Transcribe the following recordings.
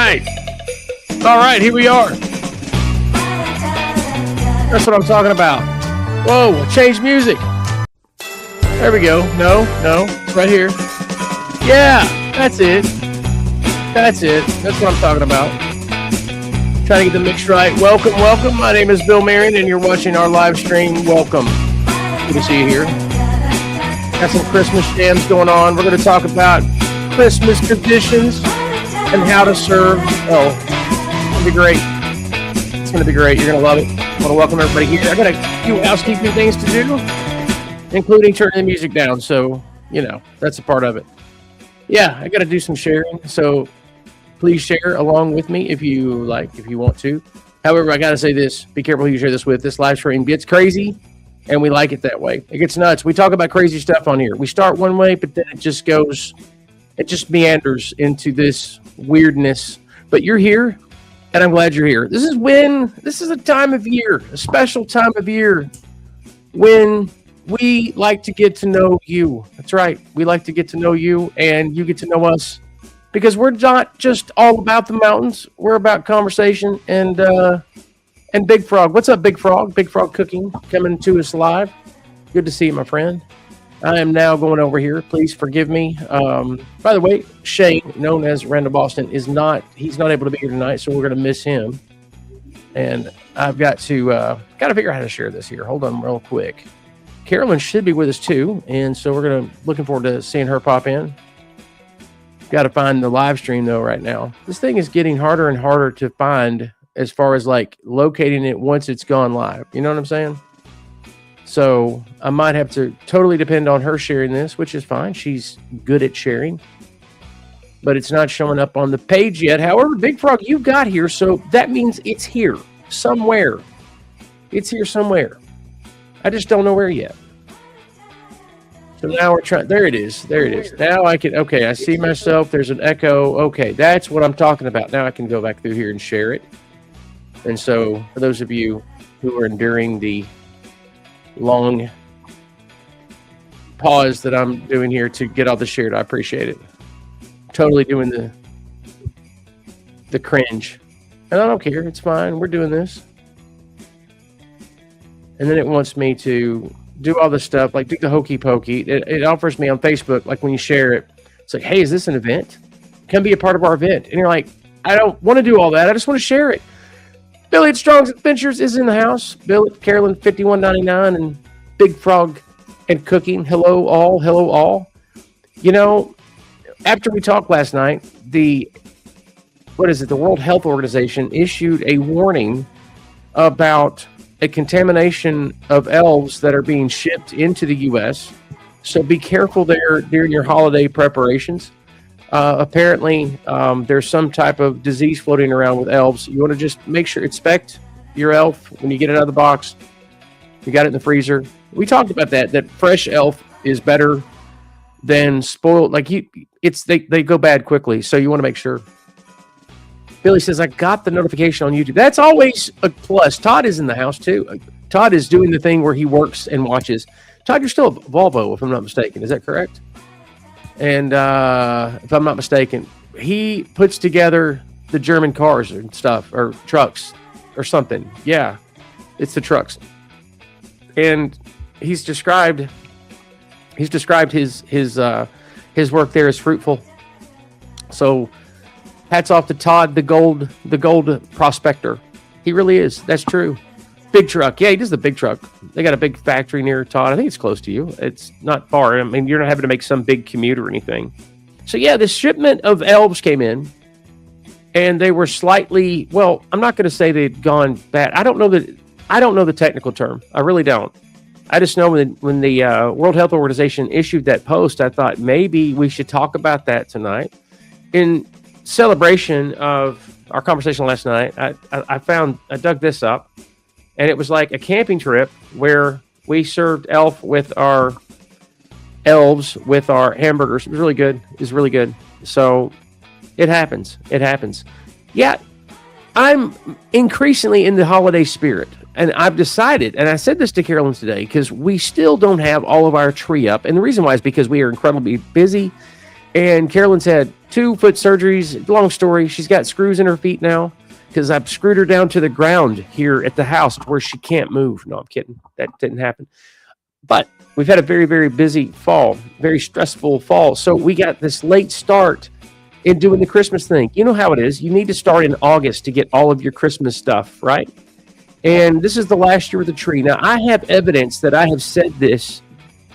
right. All right, here we are. That's what I'm talking about. Whoa, change music. There we go. No, it's right here. Yeah, that's it. That's what I'm talking about. Trying to get the mix right. Welcome. My name is Bill Marion, and you're watching our live stream. Welcome. Good to see you here. Got some Christmas jams going on. We're going to talk about Christmas traditions and how to serve. Oh, it's going to be great. It's going to be great. You're going to love it. I want to welcome everybody here. I got a few housekeeping things to do, including turning the music down. So, that's a part of it. Yeah, I got to do some sharing. So please share along with me if you want to. However, I got to say this. Be careful who you share this with. This live stream gets crazy, and we like it that way. It gets nuts. We talk about crazy stuff on here. We start one way, but then it just meanders into this weirdness. But you're here, and I'm glad you're here. This is a time of year, a special time of year, when we like to get to know you. That's right. We like to get to know you, and you get to know us, because we're not just all about the mountains. We're about conversation and Big Frog. What's up, Big Frog? Big Frog Cooking coming to us live. Good to see you, my friend. I am now going over here. Please forgive me. By the way, Shane, known as Randall Boston, he's not able to be here tonight, so we're going to miss him. And I've got to figure out how to share this here. Hold on real quick. Carolyn should be with us too, and so we're looking forward to seeing her pop in. Got to find the live stream though right now. This thing is getting harder and harder to find as far as like locating it once it's gone live. You know what I'm saying? So I might have to totally depend on her sharing this, which is fine. She's good at sharing, but it's not showing up on the page yet. However, Big Frog, you got here, so that means it's here somewhere. It's here somewhere. I just don't know where yet. So now we're trying. There it is. Now I can. Okay, I see myself. There's an echo. Okay, that's what I'm talking about. Now I can go back through here and share it. And so, for those of you who are enduring the long pause that I'm doing here to get all this shared, I appreciate it. Totally doing the cringe, and I don't care. It's fine. We're doing this. And then it wants me to do all this stuff, like do the hokey pokey. It offers me on Facebook, like when you share it, it's like, hey, is this an event? Come be a part of our event. And you're like, I don't want to do all that. I just want to share it. Billy at Strong's Adventures is in the house. Bill at Carolyn 5199 and Big Frog and Cooking. Hello all. After we talked last night, the World Health Organization issued a warning about a contamination of elves that are being shipped into the U.S. So be careful there during your holiday preparations. Apparently, there's some type of disease floating around with elves. You want to just make sure, inspect your elf when you get it out of the box. You got it in the freezer. We talked about that fresh elf is better than spoiled. Like they go bad quickly. So you want to make sure. Billy says, I got the notification on YouTube. That's always a plus. Todd is in the house, too. Todd is doing the thing where he works and watches. Todd, you're still a Volvo, if I'm not mistaken. Is that correct? And if I'm not mistaken, he puts together the German cars and stuff, or trucks, or something. Yeah, it's the trucks. And he's described his work there as fruitful. So hats off to Todd, the gold prospector. He really is. That's true. Big truck. Yeah, he does the big truck. They got a big factory near Todd. I think it's close to you. It's not far. I mean, you're not having to make some big commute or anything. So yeah, this shipment of elves came in, and they were slightly, well, I'm not going to say they'd gone bad. I don't know the technical term. I really don't. I just know when the World Health Organization issued that post, I thought maybe we should talk about that tonight. In celebration of our conversation last night, I dug this up, and it was like a camping trip where we served elves with our hamburgers. It was really good. So it happens. Yeah, I'm increasingly in the holiday spirit, and I've decided, and I said this to Carolyn today, because we still don't have all of our tree up, and the reason why is because we are incredibly busy. And Carolyn's had 2 foot surgeries. Long story. She's got screws in her feet now because I've screwed her down to the ground here at the house where she can't move. No, I'm kidding. That didn't happen. But we've had a very, very busy fall, very stressful fall. So we got this late start in doing the Christmas thing. You know how it is. You need to start in August to get all of your Christmas stuff, right? And this is the last year of the tree. Now, I have evidence that I have said this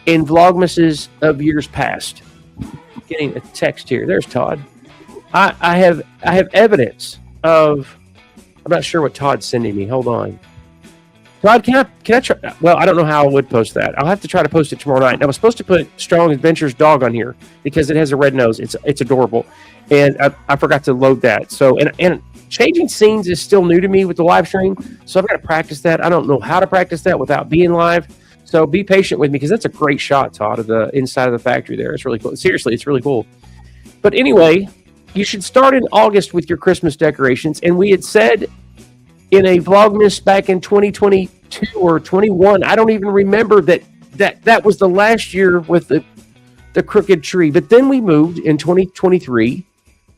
in Vlogmases of years past. I'm getting a text here. There's Todd. I have evidence of. I'm not sure what Todd's sending me. Hold on. Todd, can I try? Well, I don't know how I would post that. I'll have to try to post it tomorrow night. And I was supposed to put Strong Adventures dog on here because it has a red nose. It's adorable, and I forgot to load that. So and changing scenes is still new to me with the live stream, so I've got to practice that. I don't know how to practice that without being live. So be patient with me because that's a great shot, Todd, of the inside of the factory there. It's really cool. Seriously, it's really cool. But anyway, you should start in August with your Christmas decorations. And we had said in a Vlogmas back in 2022 or 21, I don't even remember that was the last year with the crooked tree. But then we moved in 2023.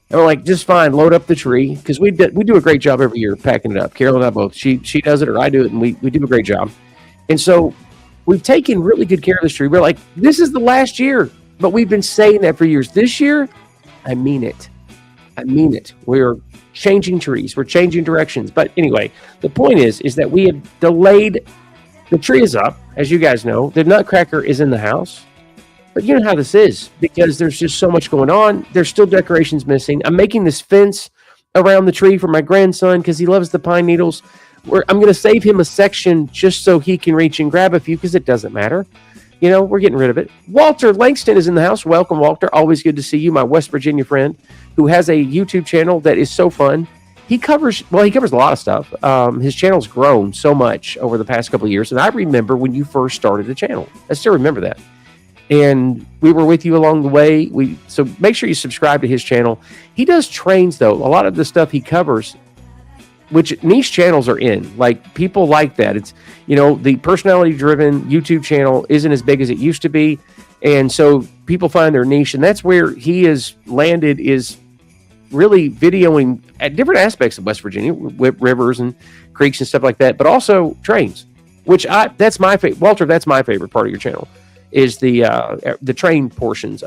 And we're like, just fine, load up the tree. Because we do a great job every year packing it up. Carol and I both. She does it or I do it, and we do a great job. And so we've taken really good care of this tree. We're like, this is the last year. But we've been saying that for years. This year, I mean it. We're changing trees. We're changing directions. But anyway, the point is that we have delayed. The tree is up, as you guys know. The Nutcracker is in the house. But you know how this is because there's just so much going on. There's still decorations missing. I'm making this fence around the tree for my grandson because he loves the pine needles. I'm going to save him a section just so he can reach and grab a few because it doesn't matter. You know, we're getting rid of it. Walter Langston is in the house. Welcome, Walter. Always good to see you, my West Virginia friend who has a YouTube channel that is so fun. He covers a lot of stuff. His channel's grown so much over the past couple of years. And I remember when you first started the channel. I still remember that. And we were with you along the way. So make sure you subscribe to his channel. He does trains, though. A lot of the stuff he covers, which niche channels are in. Like, people like that. It's, you know, the personality-driven YouTube channel isn't as big as it used to be. And so people find their niche. And that's where he has landed, is really videoing at different aspects of West Virginia, with rivers and creeks and stuff like that, but also trains, which that's my favorite. Walter, that's my favorite part of your channel, is the train portions,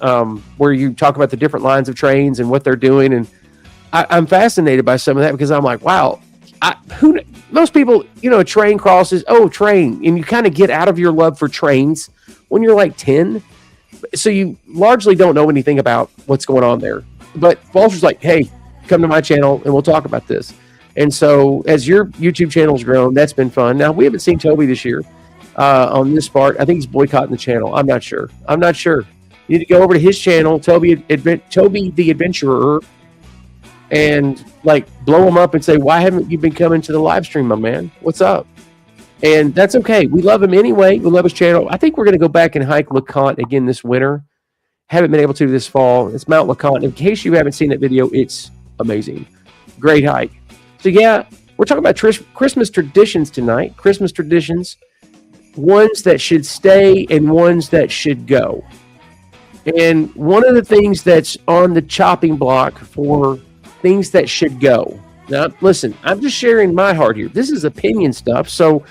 where you talk about the different lines of trains and what they're doing. And I'm fascinated by some of that because I'm like, wow, most people, you know, a train crosses, train. And you kind of get out of your love for trains when you're like 10. So you largely don't know anything about what's going on there. But Walter's like, hey, come to my channel and we'll talk about this. And so as your YouTube channel's grown, that's been fun. Now, we haven't seen Toby this year on this part. I think he's boycotting the channel. I'm not sure. You need to go over to his channel, Toby the Adventurer, and like blow him up and say, why haven't you been coming to the live stream, my man? What's up? And that's okay. We love him anyway. We love his channel. I think we're going to go back and hike LeConte again this winter. Haven't been able to this fall. It's Mount LeConte. In case you haven't seen that video, it's amazing. Great hike. So yeah, we're talking about Christmas traditions tonight. Christmas traditions. Ones that should stay and ones that should go. And one of the things that's on the chopping block for things that should go. Now, listen, I'm just sharing my heart here. This is opinion stuff, so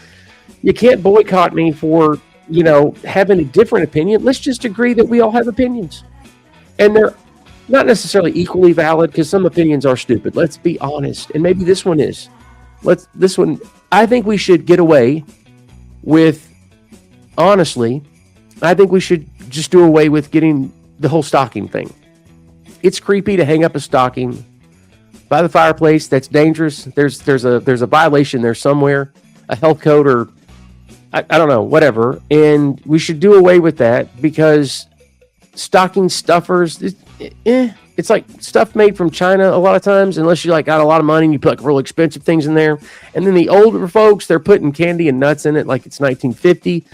you can't boycott me for, you know, having a different opinion. Let's just agree that we all have opinions. And they're not necessarily equally valid because some opinions are stupid. Let's be honest. And maybe this one is. I think we should get away with, honestly, I think we should just do away with getting the whole stocking thing. It's creepy to hang up a stocking by the fireplace. That's dangerous. There's a violation there somewhere, a health code, or I don't know, whatever. And we should do away with that because stocking stuffers, it's like stuff made from China a lot of times, unless you like got a lot of money and you put like real expensive things in there. And then the older folks, they're putting candy and nuts in it like it's 1950.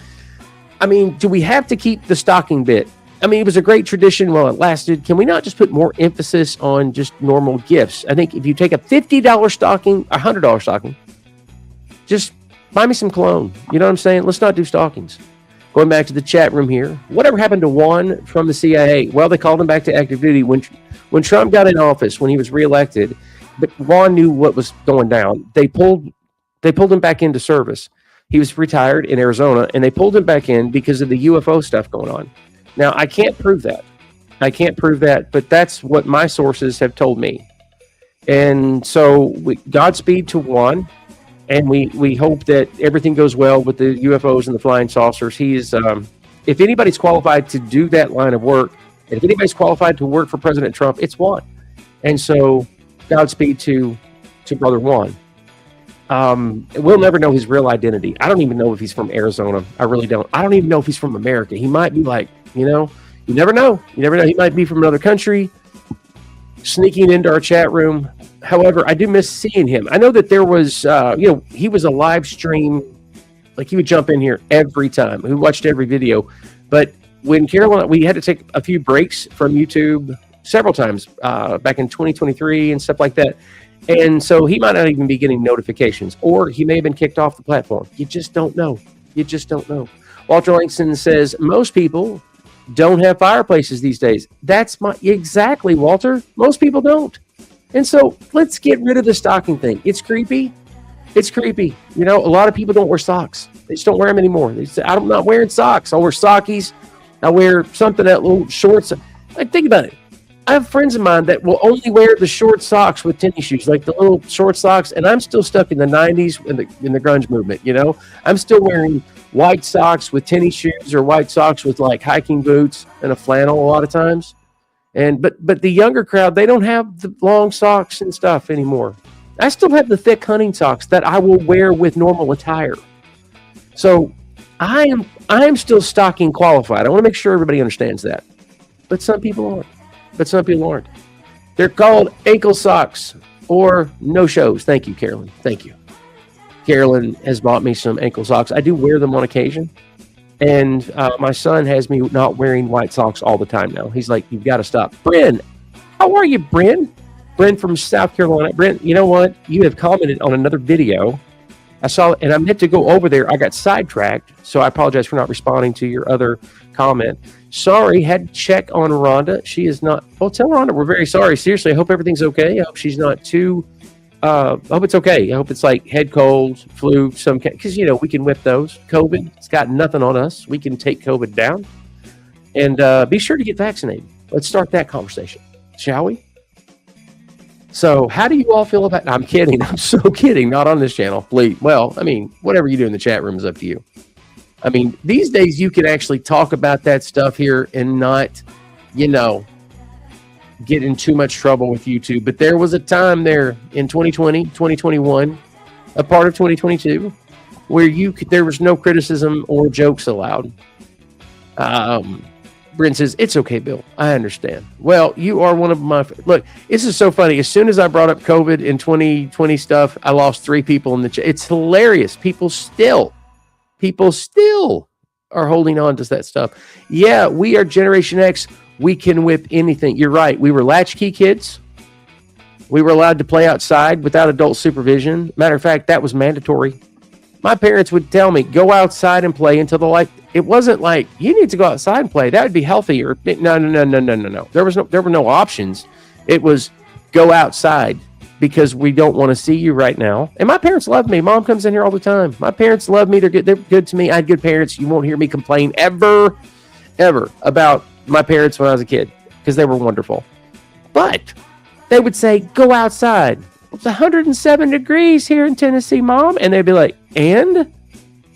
I mean, do we have to keep the stocking bit? I mean, it was a great tradition while it lasted. Can we not just put more emphasis on just normal gifts? I think if you take a $50 stocking, a $100 stocking, just buy me some cologne. You know what I'm saying? Let's not do stockings. Going back to the chat room here. Whatever happened to Juan from the CIA? Well, they called him back to active duty when Trump got in office, when he was reelected. But Juan knew what was going down. They pulled him back into service. He was retired in Arizona, and they pulled him back in because of the UFO stuff going on. Now, I can't prove that. But that's what my sources have told me. And so, Godspeed to Juan, and we hope that everything goes well with the UFOs and the flying saucers. He's, if anybody's qualified to do that line of work, and if anybody's qualified to work for President Trump, it's Juan. And so, Godspeed to Brother Juan. We'll never know his real identity. I don't even know if he's from Arizona. I really don't. I don't even know if he's from America. He might be like, you never know. He might be from another country, sneaking into our chat room. However, I do miss seeing him. I know that there was, he was a live stream, like he would jump in here every time. We watched every video. But when Carolina, we had to take a few breaks from YouTube several times back in 2023 and stuff like that. And so he might not even be getting notifications, or he may have been kicked off the platform. You just don't know. Walter Langston says, most people don't have fireplaces these days. That's exactly, Walter. Most people don't. And so let's get rid of the stocking thing. It's creepy. A lot of people don't wear socks. They just don't wear them anymore. They say, I'm not wearing socks. I'll wear sockies. I'll wear something, that little shorts. Like, think about it. I have friends of mine that will only wear the short socks with tennis shoes, like the little short socks. And I'm still stuck in the 90s in the grunge movement. I'm still wearing white socks with tennis shoes, or white socks with like hiking boots and a flannel a lot of times. But the younger crowd, they don't have the long socks and stuff anymore. I still have the thick hunting socks that I will wear with normal attire. So I am still stocking qualified. I want to make sure everybody understands that. But some people aren't. They're called ankle socks or no-shows. Thank you, Carolyn. Thank you. Carolyn has bought me some ankle socks. I do wear them on occasion. And my son has me not wearing white socks all the time now. He's like, you've got to stop. Bryn, how are you, Bryn? Bryn from South Carolina. Bryn, you know what? You have commented on another video. I saw it, and I meant to go over there. I got sidetracked, so I apologize for not responding to your other comment. Sorry, had to check on Rhonda. She is not. Well, tell Rhonda we're very sorry. Seriously, I hope everything's okay. I hope she's not too. I hope it's okay. I hope it's like head cold, flu, because we can whip those. COVID, it's got nothing on us. We can take COVID down, and be sure to get vaccinated. Let's start that conversation, shall we? So, how do you all feel about? I'm kidding. I'm so kidding. Not on this channel, please. Well, I mean, whatever you do in the chat room is up to you. I mean, these days you can actually talk about that stuff here and not, get in too much trouble with YouTube. But there was a time there in 2020, 2021, a part of 2022, where there was no criticism or jokes allowed. Bryn says, it's okay, Bill. I understand. Well, you are one of my... Look, this is so funny. As soon as I brought up COVID in 2020 stuff, I lost 3 people in the chat. It's hilarious. People still are holding on to that stuff. Yeah, we are Generation X. We can whip anything. You're right. We were latchkey kids. We were allowed to play outside without adult supervision. Matter of fact, that was mandatory. My parents would tell me, go outside and play until the light. It wasn't like, you need to go outside and play. That would be healthier. No. There were no options. It was go outside because we don't want to see you right now. And my parents love me. Mom comes in here all the time. My parents love me. They're good to me. I had good parents. You won't hear me complain ever about my parents when I was a kid because they were wonderful. But they would say, go outside. It's 107 degrees here in Tennessee, Mom. And they'd be like, and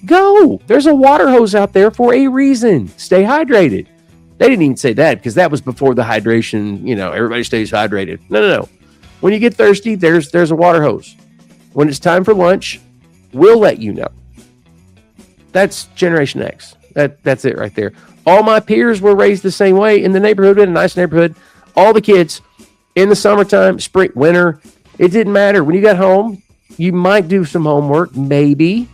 go. There's a water hose out there for a reason. Stay hydrated. They didn't even say that because that was before the hydration. Everybody stays hydrated. No. When you get thirsty, there's a water hose. When it's time for lunch, we'll let you know. That's Generation X. That's it right there. All my peers were raised the same way in the neighborhood, in a nice neighborhood. All the kids in the summertime, spring, winter, it didn't matter. When you got home, you might do some homework, maybe,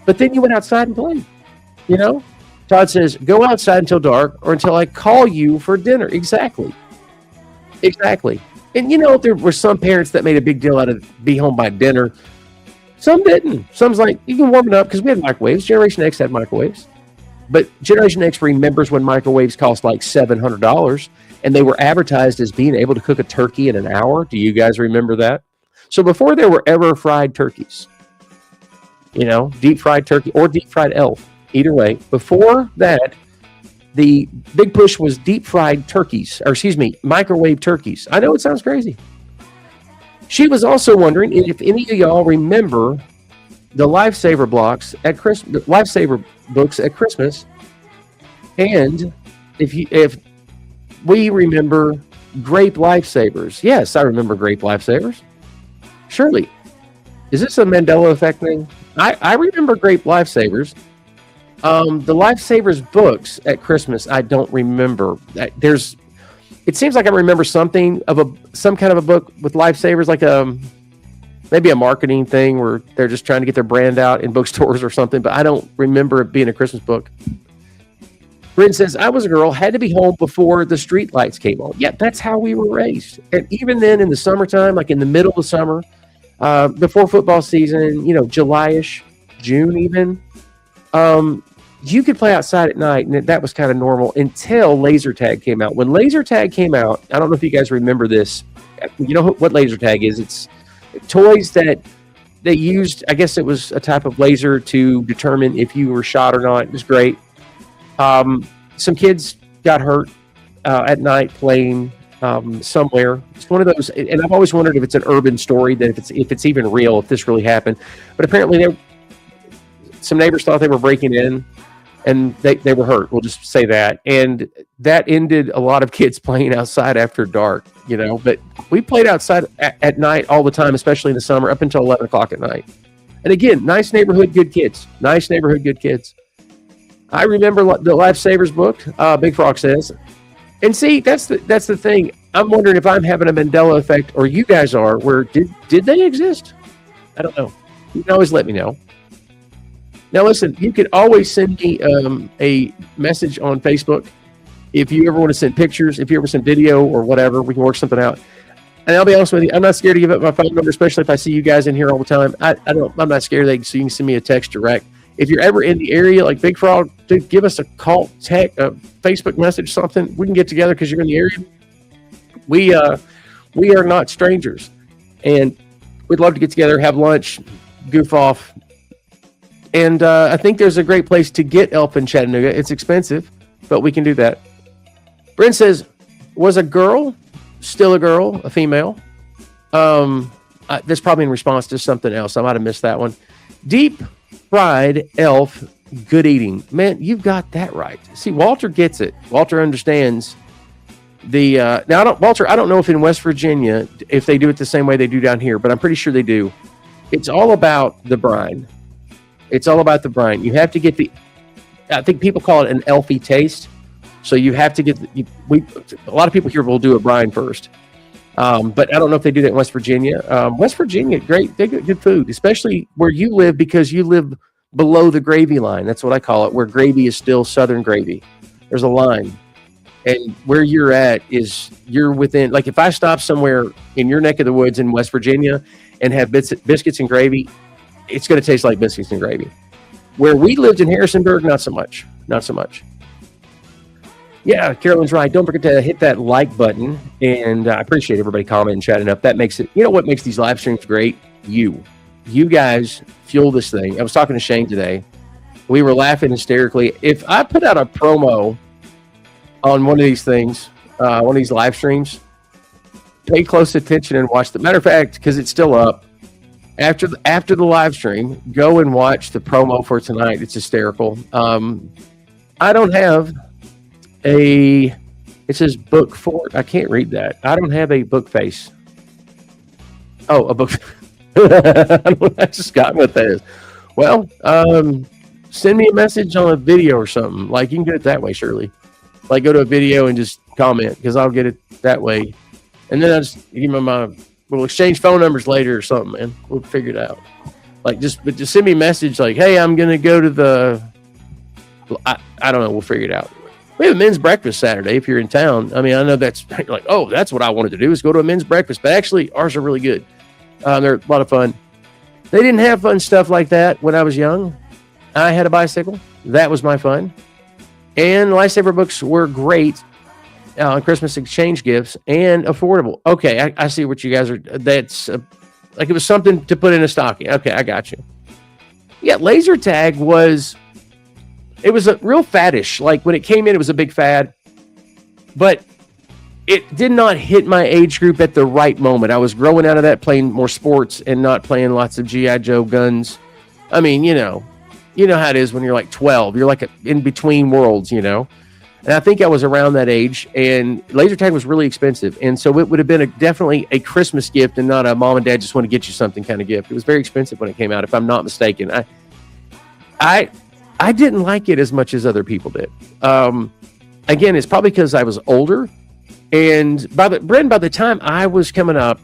but then you went outside and played. Todd says, go outside until dark or until I call you for dinner. Exactly. And there were some parents that made a big deal out of be home by dinner. Some didn't. Some's like, you can warm it up because we had microwaves. Generation X had microwaves. But Generation X remembers when microwaves cost like $700 and they were advertised as being able to cook a turkey in an hour. Do you guys remember that? So before there were ever fried turkeys, deep fried turkey or deep fried elf, either way, before that, the big push was deep fried turkeys, microwave turkeys. I know it sounds crazy. She was also wondering if any of y'all remember the Lifesaver books at Christmas, and if we remember grape lifesavers. Yes, I remember grape lifesavers. Surely, is this a Mandela effect thing? I remember grape lifesavers. The Lifesavers books at Christmas, I don't remember. It seems like I remember some kind of a book with Lifesavers, like maybe a marketing thing where they're just trying to get their brand out in bookstores or something, but I don't remember it being a Christmas book. Bryn says, I was a girl, had to be home before the street lights came on. Yeah, that's how we were raised. And even then in the summertime, like in the middle of summer, before football season, July-ish, June even, you could play outside at night, and that was kind of normal until laser tag came out. When laser tag came out, I don't know if you guys remember this. You know what laser tag is? It's toys that they used. I guess it was a type of laser to determine if you were shot or not. It was great. Some kids got hurt at night playing somewhere. It's one of those, and I've always wondered if it's an urban story, that if it's even real, if this really happened. But apparently, some neighbors thought they were breaking in, and they were hurt. We'll just say that. And that ended a lot of kids playing outside after dark, But we played outside at night all the time, especially in the summer, up until 11 o'clock at night. And again, nice neighborhood, good kids. Nice neighborhood, good kids. I remember the Lifesavers book, Big Frog says. And see, that's the thing. I'm wondering if I'm having a Mandela effect, or you guys are, where did they exist? I don't know. You can always let me know. Now, listen, you can always send me a message on Facebook if you ever want to send pictures, if you ever send video or whatever. We can work something out. And I'll be honest with you, I'm not scared to give up my phone number, especially if I see you guys in here all the time. I'm not scared so you can send me a text direct. If you're ever in the area, like Big Frog, dude, give us a call, text, a Facebook message, something. We can get together because you're in the area. We are not strangers, and we'd love to get together, have lunch, goof off. And I think there's a great place to get elf in Chattanooga. It's expensive, but we can do that. Brent says, was a girl still a girl, a female? That's probably in response to something else. I might have missed that one. Deep fried elf, good eating. Man, you've got that right. See, Walter gets it. Walter understands the Walter, I don't know if in West Virginia if they do it the same way they do down here, but I'm pretty sure they do. It's all about the brine. It's all about the brine. You have to get I think people call it an elfy taste. So you have to get a lot of people here will do a brine first. But I don't know if they do that in West Virginia. West Virginia, great. They get good food, especially where you live, because you live below the gravy line. That's what I call it, where gravy is still Southern gravy. There's a line. And where you're at is you're within, like if I stop somewhere in your neck of the woods in West Virginia and have biscuits and gravy, it's going to taste like biscuits and gravy. Where we lived in Harrisonburg, not so much. Not so much. Yeah, Carolyn's right. Don't forget to hit that like button. And I appreciate everybody commenting and chatting up. That makes it, you know what makes these live streams great? You guys fuel this thing. I was talking to Shane today. We were laughing hysterically. If I put out a promo on one of these things, one of these live streams, pay close attention and watch the matter of fact, because it's still up. After the live stream, go and watch the promo for tonight. It's hysterical. I don't have it says book fort. I can't read that. I don't have a book face. Oh, a book. I just got what that is. Well, send me a message on a video or something. Like you can get it that way, surely. Like go to a video and just comment, because I'll get it that way. And then I just give me we'll exchange phone numbers later or something, man. We'll figure it out. Like just send me a message like, hey, I'm gonna go to I don't know. We'll figure it out. We have a men's breakfast Saturday if you're in town. I mean, I know that's like, oh, that's what I wanted to do is go to a men's breakfast. But actually, ours are really good. They're a lot of fun. They didn't have fun stuff like that when I was young. I had a bicycle. That was my fun. And lightsaber books were great Christmas exchange gifts and affordable. Okay, I see what you guys are. That's like it was something to put in a stocking. Okay, I got you. Yeah, laser tag it was a real faddish. Like when it came in, it was a big fad, but it did not hit my age group at the right moment. I was growing out of that, playing more sports and not playing lots of G.I. Joe guns. I mean, you know how it is when you're like 12. You're like in between worlds, And I think I was around that age, and laser tag was really expensive. And so it would have been definitely a Christmas gift and not a mom and dad just want to get you something kind of gift. It was very expensive when it came out, if I'm not mistaken. I didn't like it as much as other people did. Again, it's probably because I was older. And by the time I was coming up,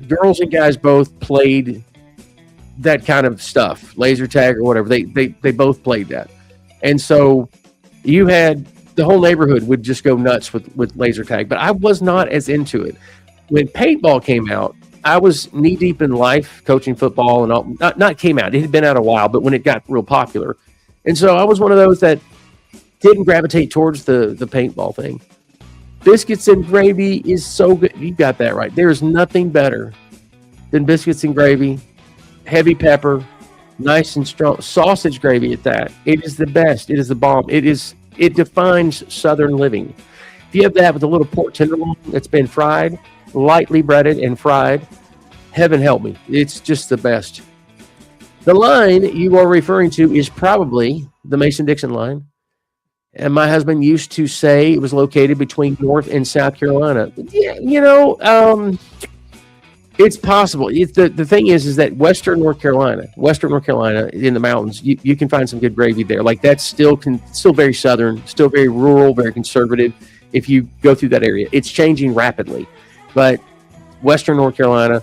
girls and guys both played that kind of stuff, laser tag or whatever. They both played that. And so you had the whole neighborhood would just go nuts with laser tag, but I was not as into it. When paintball came out, I was knee deep in life, coaching football and all. Not came out. It had been out a while, but when it got real popular. And so I was one of those that didn't gravitate towards the paintball thing. Biscuits and gravy is so good. You got that right. There is nothing better than biscuits and gravy, heavy pepper, nice and strong sausage gravy at that. It is the best. It is the bomb. It defines Southern living. If you have that with a little pork tenderloin that's been fried, lightly breaded and fried, heaven help me. It's just the best. The line you are referring to is probably the Mason-Dixon line. And my husband used to say it was located between North and South Carolina. Yeah, it's possible. The thing is that Western North Carolina in the mountains, you can find some good gravy there. Like that's still very Southern, still very rural, very conservative. If you go through that area, it's changing rapidly. But Western North Carolina,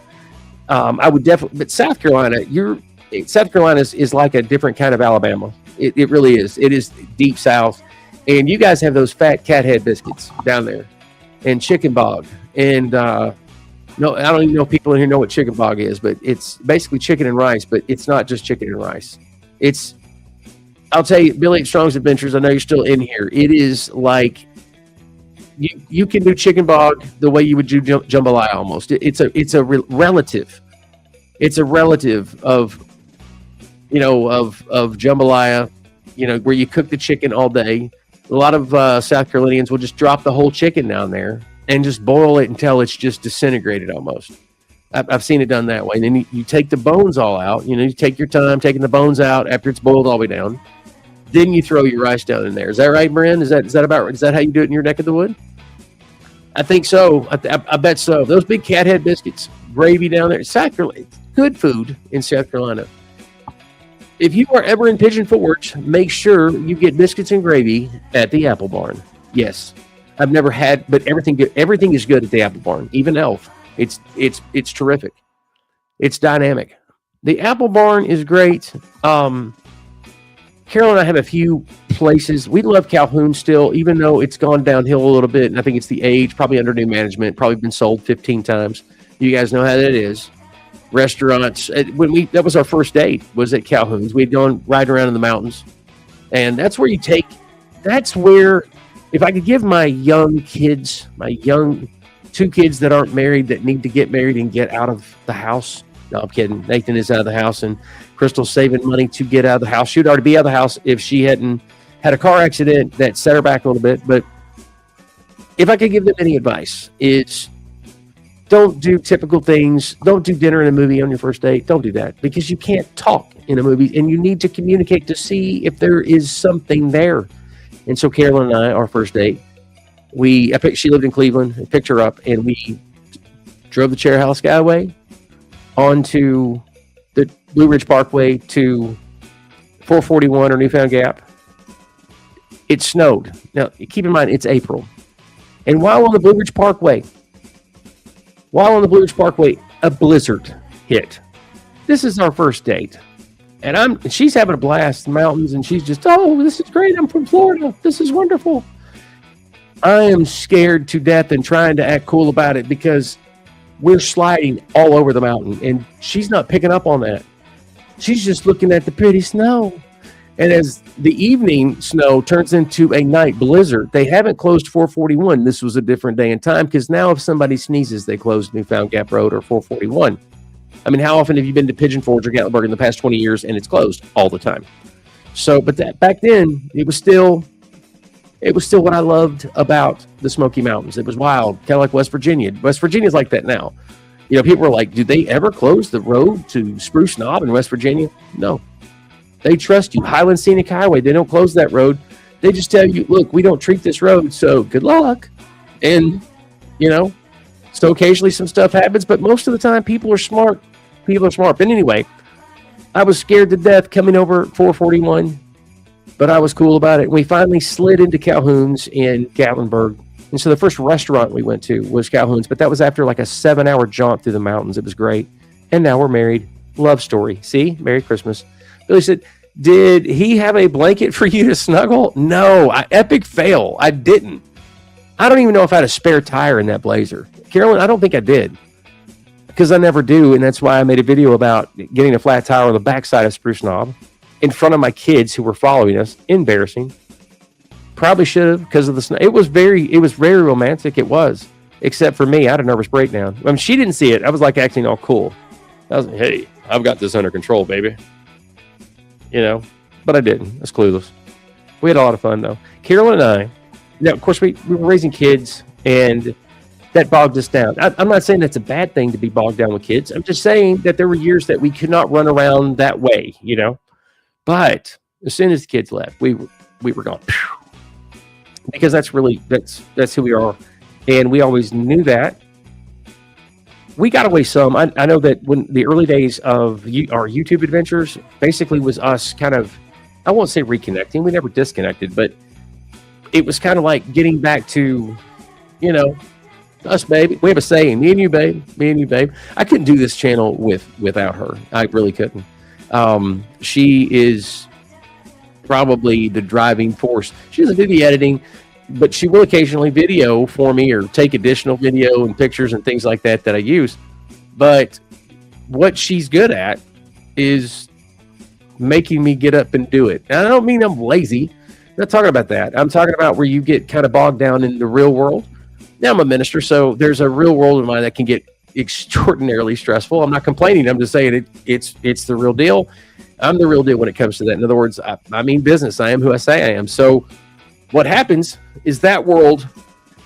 I would definitely. But South Carolina is like a different kind of Alabama. It really is. It is deep South. And you guys have those fat cat head biscuits down there, and chicken bog. And no, I don't even know if people in here know what chicken bog is, but it's basically chicken and rice. But it's not just chicken and rice. I'll tell you, Billy at Strong's Adventures. I know you're still in here. It is like you can do chicken bog the way you would do jambalaya almost. It's a relative. It's a relative of jambalaya. Where you cook the chicken all day. A lot of South Carolinians will just drop the whole chicken down there and just boil it until it's just disintegrated almost. I've seen it done that way. And then you take the bones all out. You take your time taking the bones out after it's boiled all the way down. Then you throw your rice down in there. Is that right, Marion? Is that how you do it in your neck of the wood? I think so. I bet so. Those big cat head biscuits, gravy down there. South Carolina, good food in South Carolina. If you are ever in Pigeon Forge, make sure you get biscuits and gravy at the Apple Barn. Yes, I've never had, but everything is good at the Apple Barn. Even Elf, it's terrific. It's dynamic. The Apple Barn is great. Carol and I have a few places. We love Calhoun still, even though it's gone downhill a little bit. And I think it's the age, probably under new management, probably been sold 15 times. You guys know how that is. Restaurants. That was our first date, was at Calhoun's. We'd gone riding around in the mountains, and that's where if I could give my young two kids that aren't married that need to get married and get out of the house. No, I'm kidding. Nathan is out of the house, and Crystal's saving money to get out of the house. She'd already be out of the house if she hadn't had a car accident that set her back a little bit. But if I could give them any advice, it's don't do typical things. Don't do dinner and a movie on your first date. Don't do that, because you can't talk in a movie, and you need to communicate to see if there is something there. And so Carolyn and I, our first date, she lived in Cleveland. I picked her up, and we drove the Chair House Skyway onto the Blue Ridge Parkway to 441 or Newfound Gap. It snowed. Now, keep in mind, it's April. And while on the Blue Ridge Parkway, a blizzard hit. This is our first date. And she's having a blast in the mountains, and she's just, oh, this is great. I'm from Florida. This is wonderful. I am scared to death and trying to act cool about it because we're sliding all over the mountain, and she's not picking up on that. She's just looking at the pretty snow. And as the evening snow turns into a night blizzard, they haven't closed 441. This was a different day and time because now if somebody sneezes, they close Newfound Gap Road or 441. I mean, how often have you been to Pigeon Forge or Gatlinburg in the past 20 years and it's closed all the time? So, but that back then, it was still what I loved about the Smoky Mountains. It was wild, kind of like West Virginia. West Virginia's like that now. You know, people were like, did they ever close the road to Spruce Knob in West Virginia? No. They trust you. Highland Scenic Highway, they don't close that road. They just tell you, look, we don't treat this road, so good luck. And, you know, so occasionally some stuff happens, but most of the time people are smart. People are smart. But anyway, I was scared to death coming over 441, but I was cool about it. We finally slid into Calhoun's in Gatlinburg. And so the first restaurant we went to was Calhoun's, but that was after like a 7-hour jaunt through the mountains. It was great. And now we're married. Love story. See? Merry Christmas. Billy said, did he have a blanket for you to snuggle? No, epic fail. I didn't. I don't even know if I had a spare tire in that Blazer. Carolyn, I don't think I did. Because I never do, and that's why I made a video about getting a flat tire on the backside of Spruce Knob in front of my kids who were following us. Embarrassing. Probably should have because of the snow. It was very romantic. It was, except for me. I had a nervous breakdown. I mean, she didn't see it. I was like acting all cool. I was like, hey, I've got this under control, baby. You know, but I didn't. I was clueless. We had a lot of fun though. Carolyn and I. Now, of course, we were raising kids, and that bogged us down. I'm not saying that's a bad thing to be bogged down with kids. I'm just saying that there were years that we could not run around that way, you know. But as soon as the kids left, we were gone. Because that's who we are, and we always knew that. We got away some. I know that when the early days of our YouTube adventures basically was us kind of, I won't say reconnecting. We never disconnected, but it was kind of like getting back to, you know, us, baby. We have a saying, me and you, babe. Me and you, babe. I couldn't do this channel without her. I really couldn't. She is probably the driving force. She doesn't do the editing, but she will occasionally video for me or take additional video and pictures and things like that I use. But what she's good at is making me get up and do it. And I don't mean I'm lazy. I'm not talking about that. I'm talking about where you get kind of bogged down in the real world. Now I'm a minister, so there's a real world of mine that can get extraordinarily stressful. I'm not complaining. I'm just saying it's the real deal. I'm the real deal when it comes to that. In other words, I mean business. I am who I say I am. So what happens is that world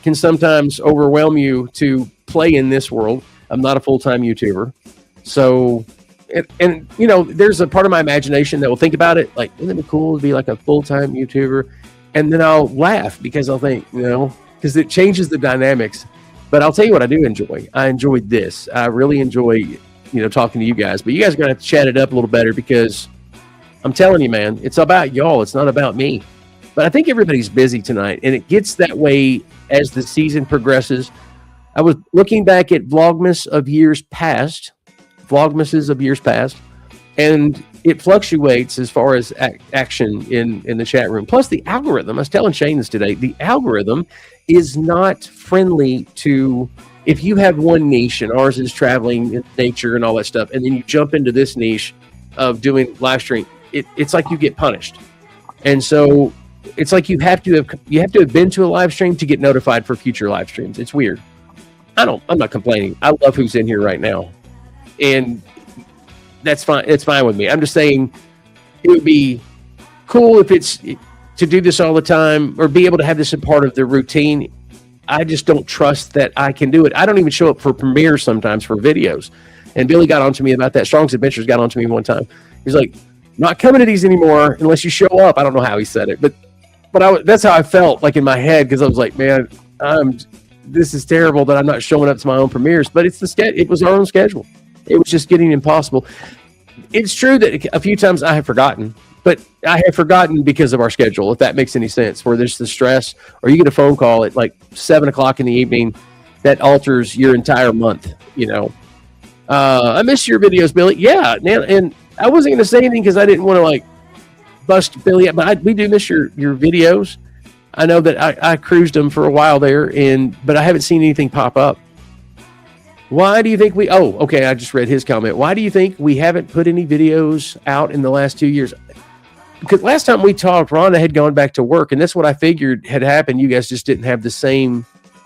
can sometimes overwhelm you to play in this world. I'm not a full-time YouTuber. So, and you know, there's a part of my imagination that will think about it, like, wouldn't it be cool to be like a full-time YouTuber? And then I'll laugh because I'll think, you know, because it changes the dynamics. But I'll tell you what I do enjoy. I enjoyed this. I really enjoy, you know, talking to you guys. But you guys are going to have to chat it up a little better because I'm telling you, man, it's about y'all. It's not about me. But I think everybody's busy tonight, and it gets that way as the season progresses. I was looking back at Vlogmases of years past, and it fluctuates as far as action in the chat room. Plus, the algorithm, I was telling Shane this today, the algorithm is not friendly to, if you have one niche, and ours is traveling in nature and all that stuff, and then you jump into this niche of doing live stream, it's like you get punished. And so it's like you have to have been to a live stream to get notified for future live streams. It's weird. I'm not complaining. I love who's in here right now. And that's fine. It's fine with me. I'm just saying it would be cool if it's to do this all the time or be able to have this as part of the routine. I just don't trust that I can do it. I don't even show up for premieres sometimes for videos. And Billy got onto me about that. Strong's Adventures got onto me one time. He's like, not coming to these anymore unless you show up. I don't know how he said it, but that's how I felt like in my head, because I was like, man, this is terrible that I'm not showing up to my own premieres. But it was our own schedule. It was just getting impossible. It's true that a few times I have forgotten, but I have forgotten because of our schedule, if that makes any sense, where there's the stress, or you get a phone call at like 7:00 in the evening that alters your entire month, you know. I miss your videos, Billy. Yeah, and I wasn't going to say anything because I didn't want to like bust Billy up, but we do miss your videos. I know that I cruised them for a while there, but I haven't seen anything pop up. Why do you think I just read his comment. Why do you think we haven't put any videos out in the last 2 years? because last time we talked, Rhonda had gone back to work, and that's what I figured had happened. You guys just didn't have the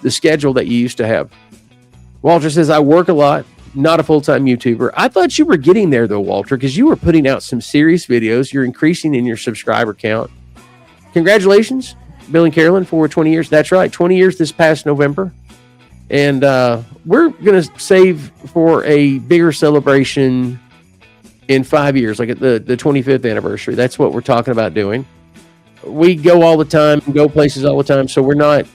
schedule that you used to have. Walter says, I work a lot, not a full-time YouTuber. I thought you were getting there, though, Walter, because you were putting out some serious videos. You're increasing in your subscriber count. Congratulations, Bill and Carolyn, for 20 years. That's right, 20 years this past November. And we're going to save for a bigger celebration in 5 years, like at the 25th anniversary. That's what we're talking about doing. We go all the time, go places all the time. So we're not,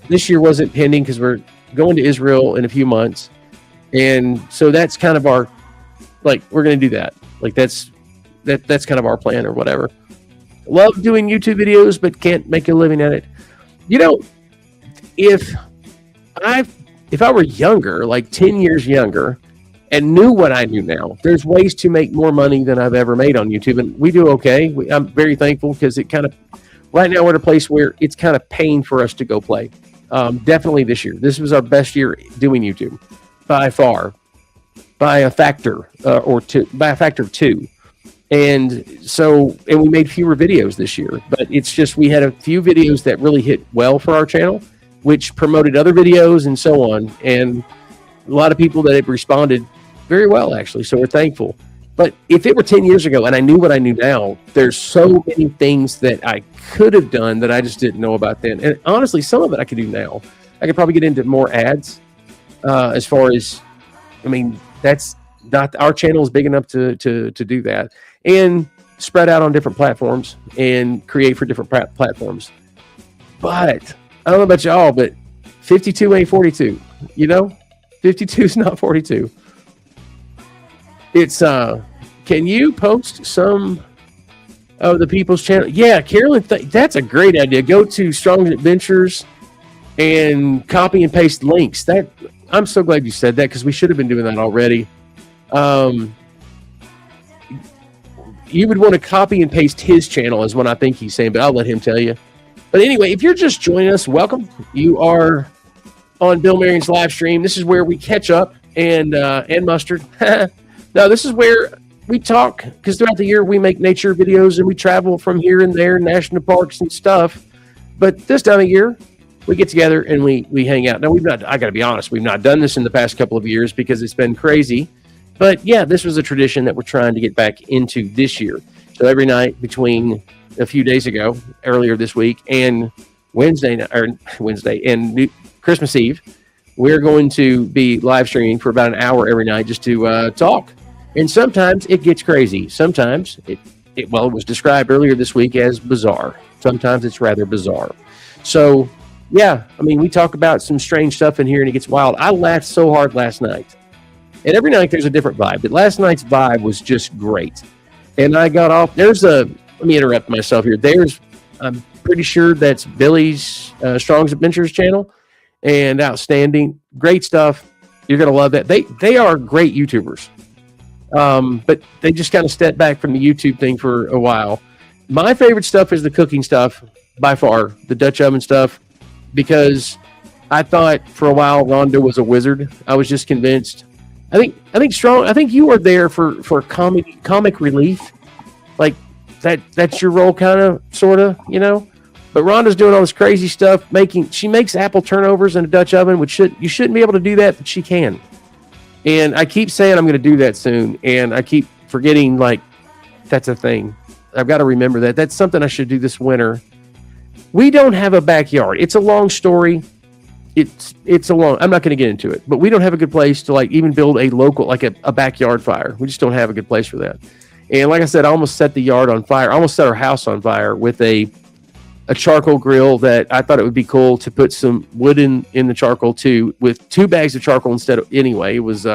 this year wasn't pending because we're going to Israel in a few months. And so that's kind of our, like, we're going to do that. Like that's kind of our plan or whatever. Love doing YouTube videos, but can't make a living at it. You know, if I were younger, like 10 years younger, and knew what I knew now, there's ways to make more money than I've ever made on YouTube. And we do okay. I'm very thankful because it kind of, right now we're at a place where it's kind of paying for us to go play. Definitely this year. This was our best year doing YouTube by far, by a factor of two. And so, and we made fewer videos this year, but it's just, we had a few videos that really hit well for our channel, which promoted other videos and so on. And a lot of people that have responded very well, actually. So we're thankful. But if it were 10 years ago and I knew what I knew now, there's so many things that I could have done that I just didn't know about then. And honestly, some of it I could do now. I could probably get into more ads as far as, I mean, that's not, our channel is big enough to do that. And spread out on different platforms and create for different platforms. But I don't know about y'all, but 52 ain't 42, you know? 52 is not 42. It's, can you post some of the people's channel? Yeah, Carolyn, that's a great idea. Go to Strong's Adventures and copy and paste links. That, I'm so glad you said that because we should have been doing that already. You would want to copy and paste his channel is what I think he's saying, but I'll let him tell you. But anyway, if you're just joining us, welcome. You are on Bill Marion's live stream. This is where we catch up and mustard. No, this is where we talk, because throughout the year we make nature videos and we travel from here and there, national parks and stuff. But this time of year, we get together and we hang out. Now, I got to be honest, we've not done this in the past couple of years because it's been crazy. But yeah, this was a tradition that we're trying to get back into this year. So every night between a few days ago, earlier this week, and Wednesday and Christmas Eve, we're going to be live streaming for about an hour every night just to talk. And sometimes it gets crazy. Sometimes it was described earlier this week as bizarre. Sometimes it's rather bizarre. So yeah, I mean, we talk about some strange stuff in here and it gets wild. I laughed so hard last night. And every night there's a different vibe. But last night's vibe was just great. And I got off. Let me interrupt myself here. I'm pretty sure that's Billy's Strong's Adventures channel. And outstanding. Great stuff. You're going to love that. They are great YouTubers. But they just kind of stepped back from the YouTube thing for a while. My favorite stuff is the cooking stuff, by far. The Dutch oven stuff. Because I thought for a while Rhonda was a wizard. I was just convinced. I think you are there for comic relief, like that's your role, kind of, sort of, you know. But Rhonda's doing all this crazy stuff. She makes apple turnovers in a Dutch oven, which you shouldn't be able to do that, but she can. And I keep saying I'm going to do that soon, and I keep forgetting, like, that's a thing. I've got to remember that. That's something I should do this winter. We don't have a backyard. It's a long story. I'm not going to get into it, but we don't have a good place to, like, even build a local, like a backyard fire. We just don't have a good place for that. And like I said, I almost set the yard on fire. I almost set our house on fire with a charcoal grill that I thought it would be cool to put some wood in the charcoal too, with 2 bags of charcoal instead of, anyway, it was,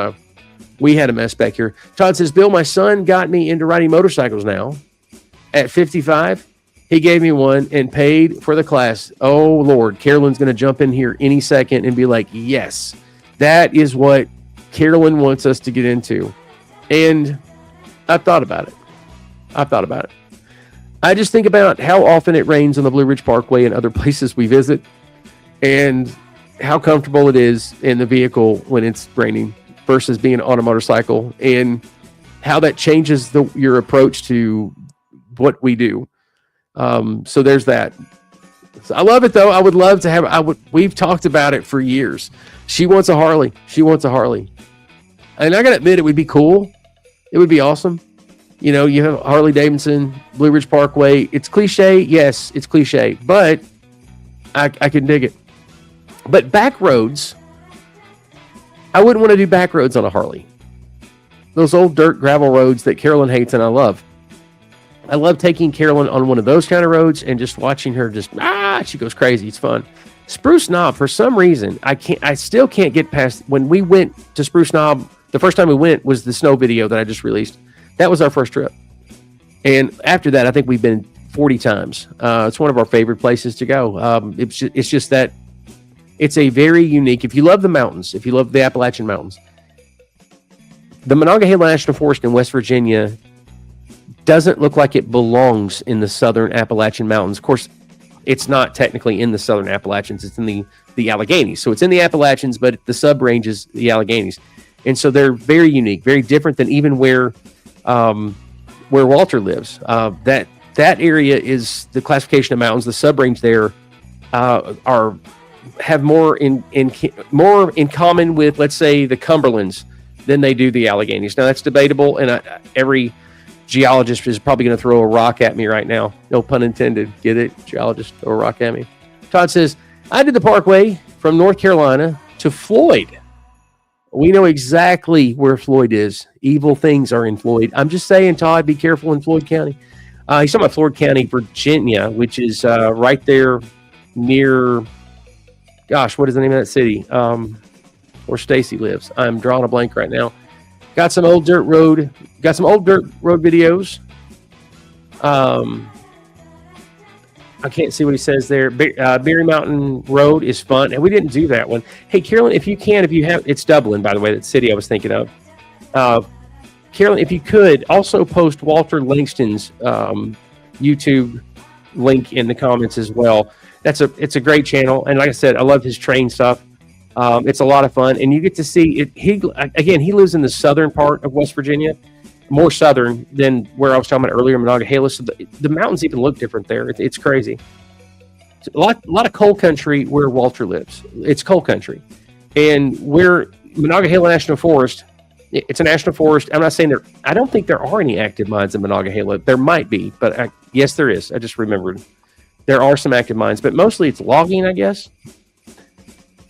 we had a mess back here. Todd says, Bill, my son got me into riding motorcycles now. At 55, he gave me one and paid for the class. Oh, Lord. Carolyn's going to jump in here any second and be like, yes, that is what Carolyn wants us to get into. And I've thought about it. I just think about how often it rains on the Blue Ridge Parkway and other places we visit, and how comfortable it is in the vehicle when it's raining versus being on a motorcycle, and how that changes your approach to what we do. So there's that. So I love it though. I would love to have. We've talked about it for years. She wants a Harley. And I gotta admit, it would be cool. It would be awesome. You know, you have Harley Davidson, Blue Ridge Parkway. It's cliche. Yes, it's cliche, but I can dig it. But back roads, I wouldn't want to do back roads on a Harley. Those old dirt gravel roads that Carolyn hates and I love. I love taking Carolyn on one of those kind of roads and just watching her she goes crazy. It's fun. Spruce Knob, for some reason, I still can't get past. When we went to Spruce Knob, the first time we went was the snow video that I just released. That was our first trip. And after that, I think we've been 40 times. It's one of our favorite places to go. It's just that it's a very unique, if you love the mountains, if you love the Appalachian Mountains, the Monongahela National Forest in West Virginia doesn't look like it belongs in the southern Appalachian Mountains. Of course, it's not technically in the southern Appalachians. It's in the Alleghenies. So it's in the Appalachians, but the sub-range is the Alleghenies. And so they're very unique, very different than even where Walter lives. That area is the classification of mountains. The sub-range there have more in common with, let's say, the Cumberlands than they do the Alleghenies. Now, that's debatable, and every geologist is probably going to throw a rock at me right now. No pun intended. Get it? Geologist throw a rock at me. Todd says, I did the Parkway from North Carolina to Floyd. We know exactly where Floyd is. Evil things are in Floyd. I'm just saying, Todd, be careful in Floyd County. He's talking about Floyd County, Virginia, which is right there near, what is the name of that city? Where Stacy lives. I'm drawing a blank right now. Got some old dirt road videos. I can't see what he says there. Berry Mountain Road is fun, and we didn't do that one. Hey, Carolyn, if you have, it's Dublin, by the way, that city I was thinking of. Carolyn, if you could also post Walter Langston's YouTube link in the comments as well. It's a great channel, and like I said, I love his train stuff. It's a lot of fun, and you get to see it. He lives in the southern part of West Virginia, more southern than where I was talking about earlier, Monongahela. So the mountains even look different there. It's crazy. It's a lot of coal country where Walter lives. It's coal country, and where Monongahela National Forest, it's a national forest. I'm not saying I don't think there are any active mines in Monongahela. There might be, but yes, there is. I just remembered. There are some active mines, but mostly it's logging, I guess.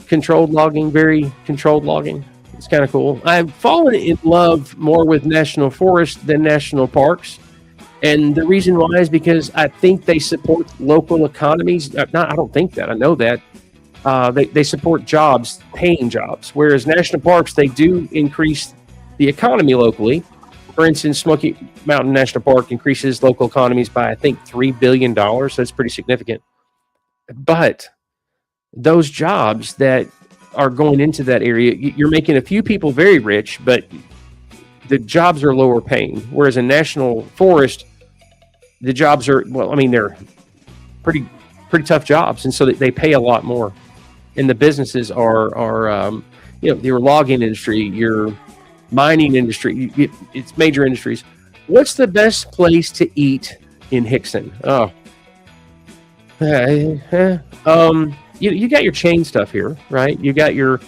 Controlled logging, very controlled logging. It's kind of cool. I've fallen in love more with national forests than national parks. And the reason why is because I think they support local economies. I don't think that. I know that. They support jobs, paying jobs. Whereas national parks, they do increase the economy locally. For instance, Smoky Mountain National Park increases local economies by, I think, $3 billion. So it's pretty significant. But those jobs that are going into that area, you're making a few people very rich, but the jobs are lower paying. Whereas in national forest, the jobs are, they're pretty tough jobs, and so they pay a lot more. And the businesses are your logging industry, your mining industry, it's major industries. What's the best place to eat in Hickson? You got your chain stuff here, right? You got your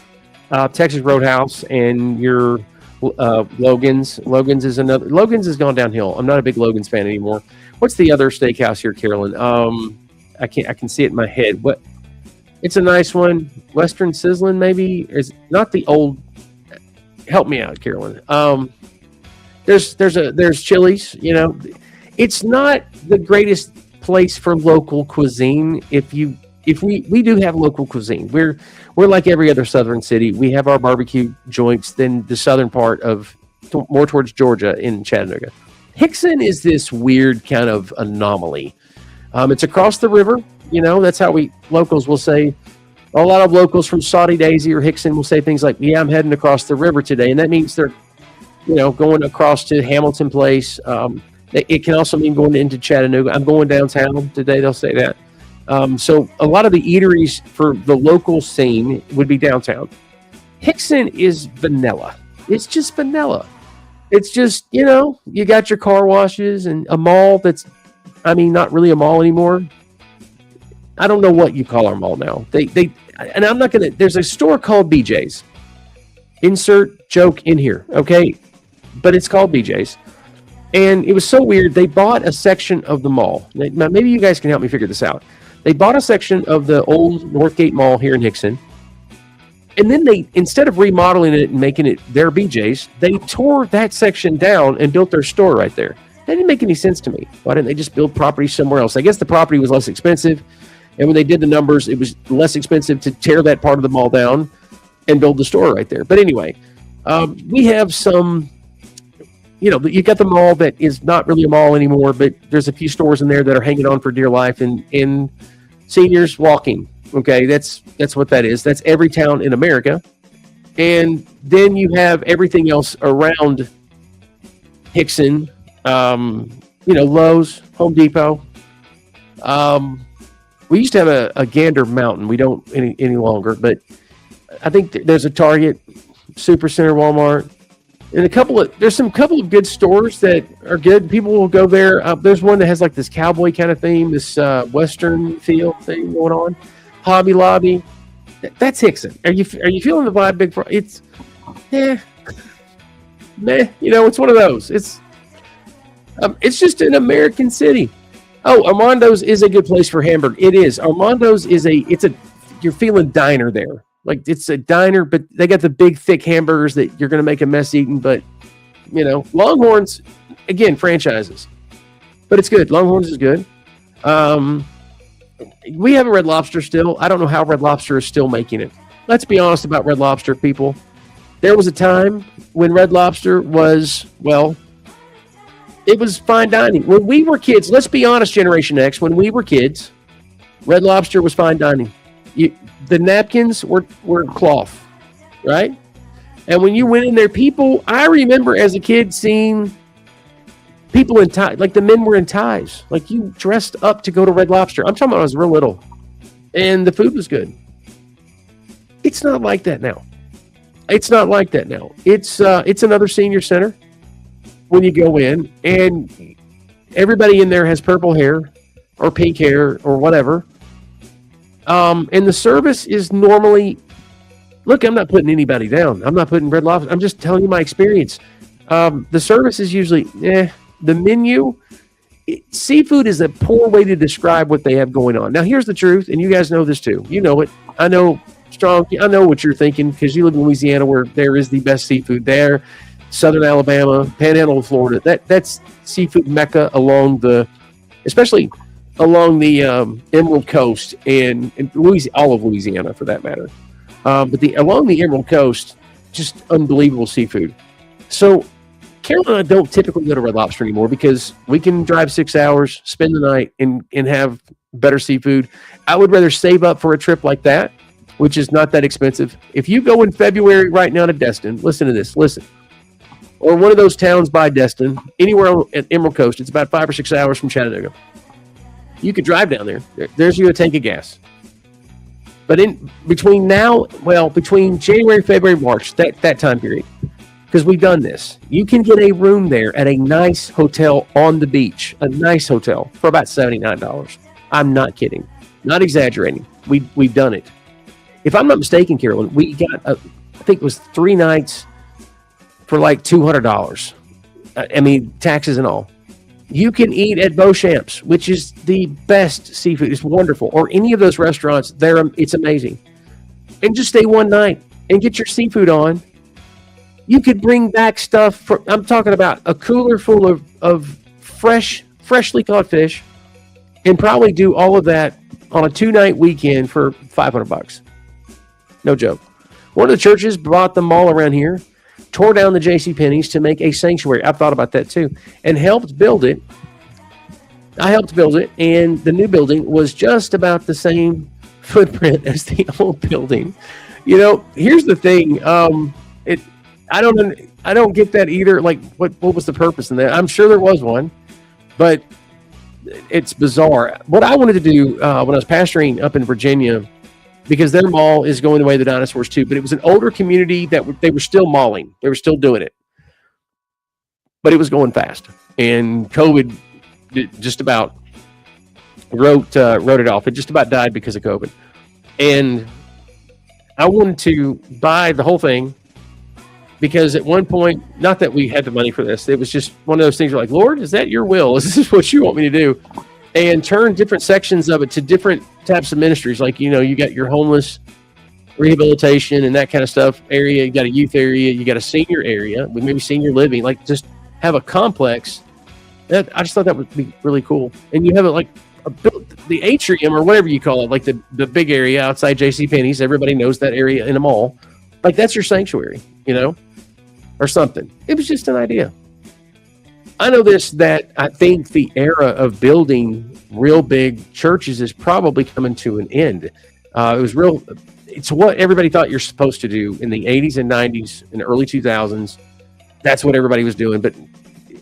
Texas Roadhouse and your Logan's. Logan's has gone downhill. I'm not a big Logan's fan anymore. What's the other steakhouse here, Carolyn? I can see it in my head. What? It's a nice one. Western Sizzlin', maybe, is not the old. Help me out, Carolyn. There's Chili's. It's not the greatest place for local cuisine. If we do have local cuisine, we're like every other southern city. We have our barbecue joints. Then the southern part of more towards Georgia in Chattanooga. Hickson is this weird kind of anomaly. It's across the river. That's how locals will say. A lot of locals from Saudi Daisy or Hickson will say things like, "Yeah, I'm heading across the river today," and that means they're, going across to Hamilton Place. It can also mean going into Chattanooga. I'm going downtown today. They'll say that. So a lot of the eateries for the local scene would be downtown. Hickson is vanilla. It's just vanilla. It's just, you got your car washes and a mall that's I mean, not really a mall anymore. I don't know what you call our mall now. And I'm not going to, there's a store called BJ's. Insert joke in here, okay? But it's called BJ's. And it was so weird. They bought a section of the mall. Now, maybe you guys can help me figure this out. They bought a section of the old Northgate Mall here in Hickson. And then they, instead of remodeling it and making it their BJ's, they tore that section down and built their store right there. That didn't make any sense to me. Why didn't they just build property somewhere else? I guess the property was less expensive. And when they did the numbers, it was less expensive to tear that part of the mall down and build the store right there. But anyway, we have some, you got the mall that is not really a mall anymore, but there's a few stores in there that are hanging on for dear life and seniors walking. Okay, that's what that is. That's every town in America. And then you have everything else around Hickson, Lowe's, Home Depot. We used to have a Gander Mountain. We don't any longer, but I think there's a Target, Supercenter, Walmart, and there's a couple of good stores that are good. People will go there. There's one that has like this cowboy kind of theme, this Western feel thing going on. Hobby Lobby. That's Hickson. Are you feeling the vibe, Big Fro? It's meh. It's one of those. It's just an American city. Oh, Armando's is a good place for hamburger. It is. Armando's you're feeling diner there. Like it's a diner, but they got the big thick hamburgers that you're going to make a mess eating. But, Longhorns, again, franchises. But it's good. Longhorns is good. We have a Red Lobster still. I don't know how Red Lobster is still making it. Let's be honest about Red Lobster, people. There was a time when Red Lobster was, it was fine dining. When we were kids, let's be honest, Generation X, when we were kids, Red Lobster was fine dining. The napkins were cloth, right? And when you went in there, I remember as a kid seeing people in ties, like the men were in ties. Like you dressed up to go to Red Lobster. I'm talking about when I was real little. And the food was good. It's not like that now. It's another senior center when you go in, and everybody in there has purple hair or pink hair or whatever. And the service is normally, look, I'm not putting anybody down. I'm not putting Red Lobster. I'm just telling you my experience. The service is usually, the menu, seafood is a poor way to describe what they have going on. Now, here's the truth, and you guys know this too. You know it. I know what you're thinking because you live in Louisiana where there is the best seafood there. Southern Alabama, Panhandle of Florida. That's seafood mecca especially along the Emerald Coast and Louisiana, all of Louisiana for that matter. But along the Emerald Coast, just unbelievable seafood. So Carol and I don't typically go to Red Lobster anymore because we can drive 6 hours, spend the night, and have better seafood. I would rather save up for a trip like that, which is not that expensive. If you go in February right now to Destin, listen to this, or one of those towns by Destin, anywhere at Emerald Coast, it's about 5 or 6 hours from Chattanooga. You could drive down there. There's you a tank of gas. But between January, February, March, that time period, because we've done this, you can get a room there at a nice hotel on the beach, a nice hotel for about $79. I'm not kidding, not exaggerating. We've done it. If I'm not mistaken, Carolyn, we got I think it was 3 nights for like $200. I mean, taxes and all. You can eat at Beauchamp's, which is the best seafood. It's wonderful. Or any of those restaurants, it's amazing. And just stay one night and get your seafood on. You could bring back stuff. I'm talking about a cooler full of freshly caught fish, and probably do all of that on a 2-night weekend for $500. No joke. One of the churches bought the mall around here, tore down the JCPenney's to make a sanctuary. I've thought about that too, and helped build it. I helped build it, and the new building was just about the same footprint as the old building. Here's the thing. I don't get that either. Like, what was the purpose in that? I'm sure there was one, but it's bizarre. What I wanted to do when I was pastoring up in Virginia, because their mall is going the way of the dinosaurs too, but it was an older community that they were still malling. They were still doing it, but it was going fast. And COVID just about wrote it off. It just about died because of COVID. And I wanted to buy the whole thing because at one point, not that we had the money for this, it was just one of those things where like, Lord, is that your will? Is this what you want me to do? And turn different sections of it to different types of ministries. Like, you got your homeless rehabilitation and that kind of stuff area. You got a youth area. You got a senior area with maybe senior living. Like, just have a complex. I just thought that would be really cool. And you have it like the atrium or whatever you call it, like the big area outside JCPenney's. Everybody knows that area in a mall. Like, that's your sanctuary, or something. It was just an idea. I know that I think the era of building real big churches is probably coming to an end. It's what everybody thought you're supposed to do in the 80s and 90s and early 2000s. That's what everybody was doing. But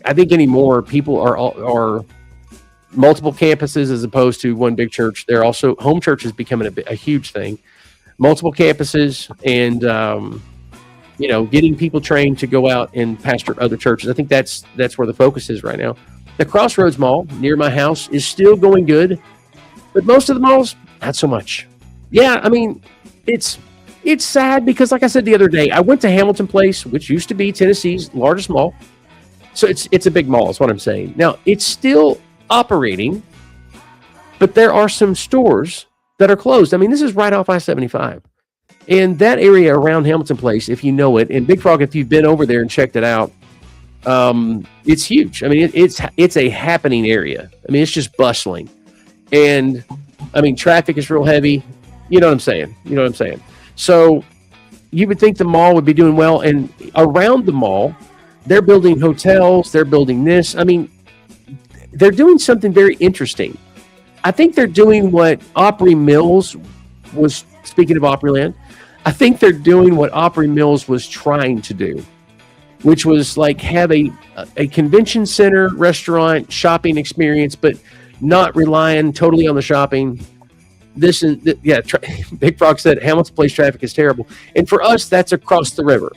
I think anymore, people are multiple campuses as opposed to one big church. They're also home churches becoming a huge thing. Multiple campuses and, getting people trained to go out and pastor other churches. I think that's where the focus is right now. The Crossroads Mall near my house is still going good, but most of the malls, not so much. Yeah, I mean, it's sad because, like I said the other day, I went to Hamilton Place, which used to be Tennessee's largest mall. So it's a big mall, is what I'm saying. Now, it's still operating, but there are some stores that are closed. I mean, this is right off I-75. And that area around Hamilton Place, if you know it, and Big Frog, if you've been over there and checked it out, it's huge. I mean, it's a happening area. I mean, it's just bustling. And, I mean, traffic is real heavy. You know what I'm saying? So you would think the mall would be doing well. And around the mall, they're building hotels. They're building this. I mean, they're doing something very interesting. I think they're doing what Opry Mills was, speaking of Opryland, I think they're doing what Opry Mills was trying to do, which was like have a convention center, restaurant, shopping experience, but not relying totally on the shopping. Big Frog said Hamilton Place traffic is terrible. And for us, that's across the river.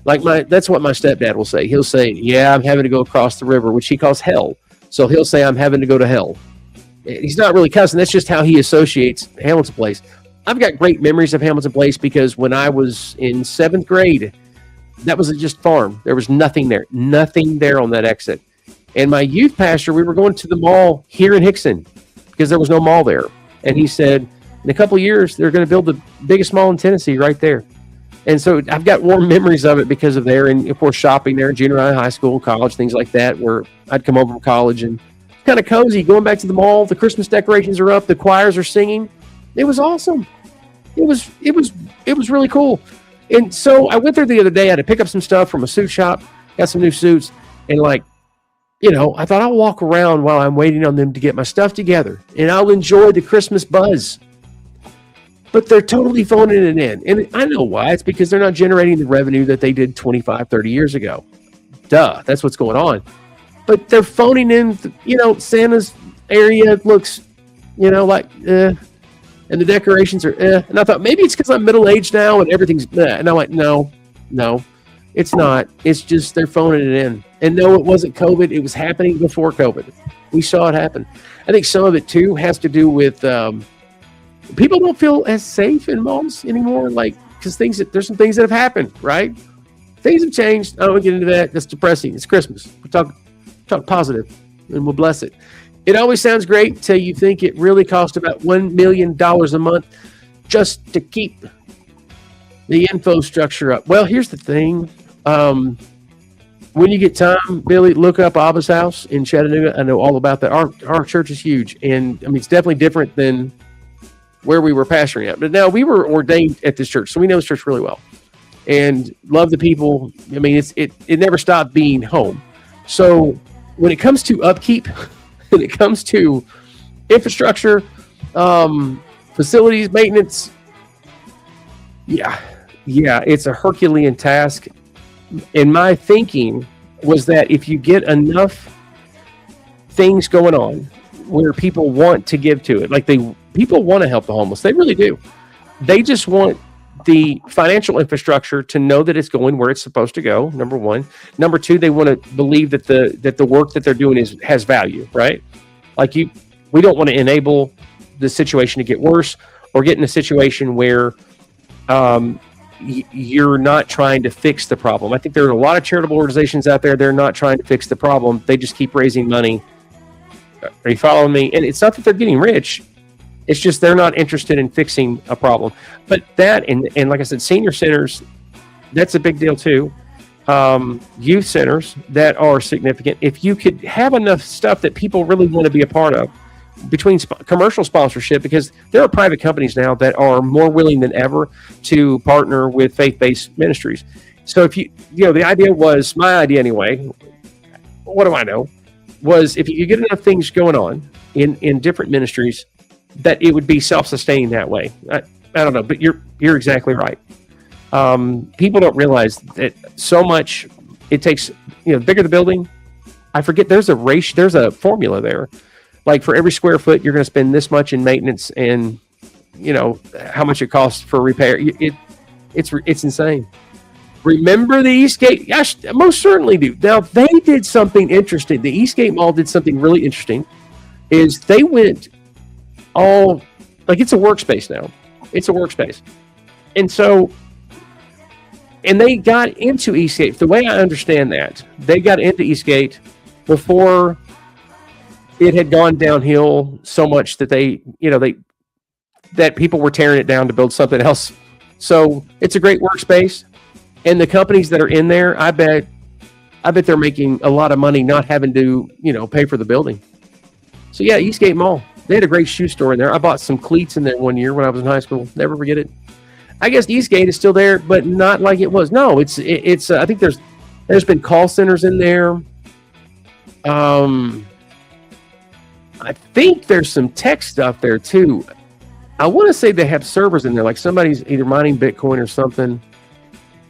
That's what my stepdad will say. He'll say, yeah, I'm having to go across the river, which he calls hell. So he'll say, I'm having to go to hell. He's not really cussing. That's just how he associates Hamilton Place. I've got great memories of Hamilton Place because when I was in 7th grade, that was just farm. There was nothing there on that exit. And my youth pastor, we were going to the mall here in Hickson because there was no mall there. And he said, in a couple of years, they're going to build the biggest mall in Tennessee right there. And so I've got warm memories of it because of there. And of course, shopping there, junior high, high school, college, things like that, where I'd come over from college and it's kind of cozy going back to the mall. The Christmas decorations are up. The choirs are singing. It was awesome. It was really cool. And so I went there the other day. I had to pick up some stuff from a suit shop, got some new suits. And I thought I'll walk around while I'm waiting on them to get my stuff together and I'll enjoy the Christmas buzz. But they're totally phoning it in. And I know why. It's because they're not generating the revenue that they did 25, 30 years ago. Duh, that's what's going on. But they're phoning in, Santa's area looks, and the decorations are And I thought maybe it's because I'm middle-aged now and everything's And I'm like, no, it's not. It's just they're phoning it in. And no, it wasn't COVID. It was happening before COVID. We saw it happen. I think some of it, too, has to do with people don't feel as safe in malls anymore, because there's some things that have happened, right? Things have changed. I don't want to get into that. That's depressing. It's Christmas. We talk positive, and we'll bless it. It always sounds great until you think it really costs about $1 million a month just to keep the info structure up. Well, here's the thing. When you get time, Billy, look up Abba's house in Chattanooga. I know all about that. Our church is huge, and I mean it's definitely different than where we were pastoring at. But now we were ordained at this church, so we know this church really well, and love the people. I mean, it never stopped being home. So when it comes to upkeep, when it comes to infrastructure, facilities, maintenance, yeah, it's a Herculean task. And my thinking was that if you get enough things going on where people want to give to it, people want to help the homeless, they really do. They just want the financial infrastructure to know that it's going where it's supposed to go. Number one. Number two, they want to believe that the work that they're doing has value, right? Like we don't want to enable the situation to get worse or get in a situation where you're not trying to fix the problem. I think there are a lot of charitable organizations out there. They're not trying to fix the problem. They just keep raising money. Are you following me? And it's not that they're getting rich. It's just they're not interested in fixing a problem. But that, and like I said, senior centers, that's a big deal too. Youth centers that are significant. If you could have enough stuff that people really want to be a part of, between commercial sponsorship, because there are private companies now that are more willing than ever to partner with faith-based ministries. So if the idea was, my idea anyway, what do I know, was if you could get enough things going on in different ministries, that it would be self-sustaining that way. I don't know, but you're exactly right. People don't realize that so much it takes, the bigger the building, I forget there's a formula there. Like for every square foot, you're going to spend this much in maintenance and, how much it costs for repair. It's insane. Remember the Eastgate? Yes, most certainly do. Now, they did something interesting. The Eastgate Mall did something really interesting, is they went all, like it's a workspace now. It's a workspace. And so, and they got into Eastgate. The way I understand that, they got into Eastgate before it had gone downhill so much that that people were tearing it down to build something else. So it's a great workspace, and the companies that are in there, I bet they're making a lot of money not having to, pay for the building. So yeah, Eastgate Mall, they had a great shoe store in there. I bought some cleats in there one year when I was in high school. Never forget it. I guess Eastgate is still there, but not like it was. No, it's. I think there's been call centers in there. I think there's some tech stuff there too. I want to say they have servers in there, like somebody's either mining Bitcoin or something.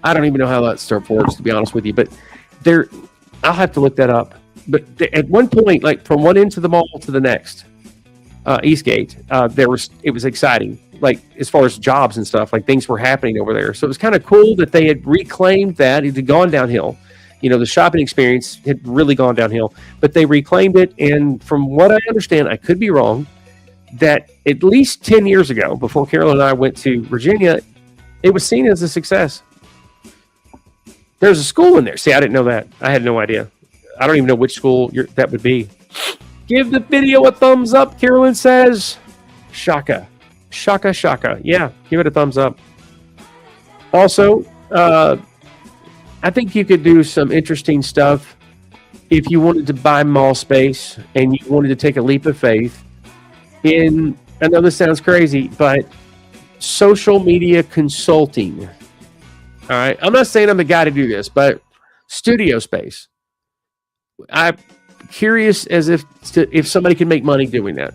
I don't even know how that stuff works, to be honest with you. But I'll have to look that up. But at one point, like from one end of the mall to the next, Eastgate, it was exciting. Like as far as jobs and stuff, like things were happening over there. So it was kind of cool that they had reclaimed that. It had gone downhill. The shopping experience had really gone downhill, but they reclaimed it. And from what I understand, I could be wrong, that at least 10 years ago, before Carol and I went to Virginia, it was seen as a success. There's a school in there. See, I didn't know that. I had no idea. I don't even know which school that would be. Give the video a thumbs up, Carolyn says. Shaka. Shaka, shaka. Yeah, give it a thumbs up. Also, I think you could do some interesting stuff if you wanted to buy mall space and you wanted to take a leap of faith in, I know this sounds crazy, but social media consulting. All right. I'm not saying I'm the guy to do this, but studio space. I'm curious as if somebody can make money doing that.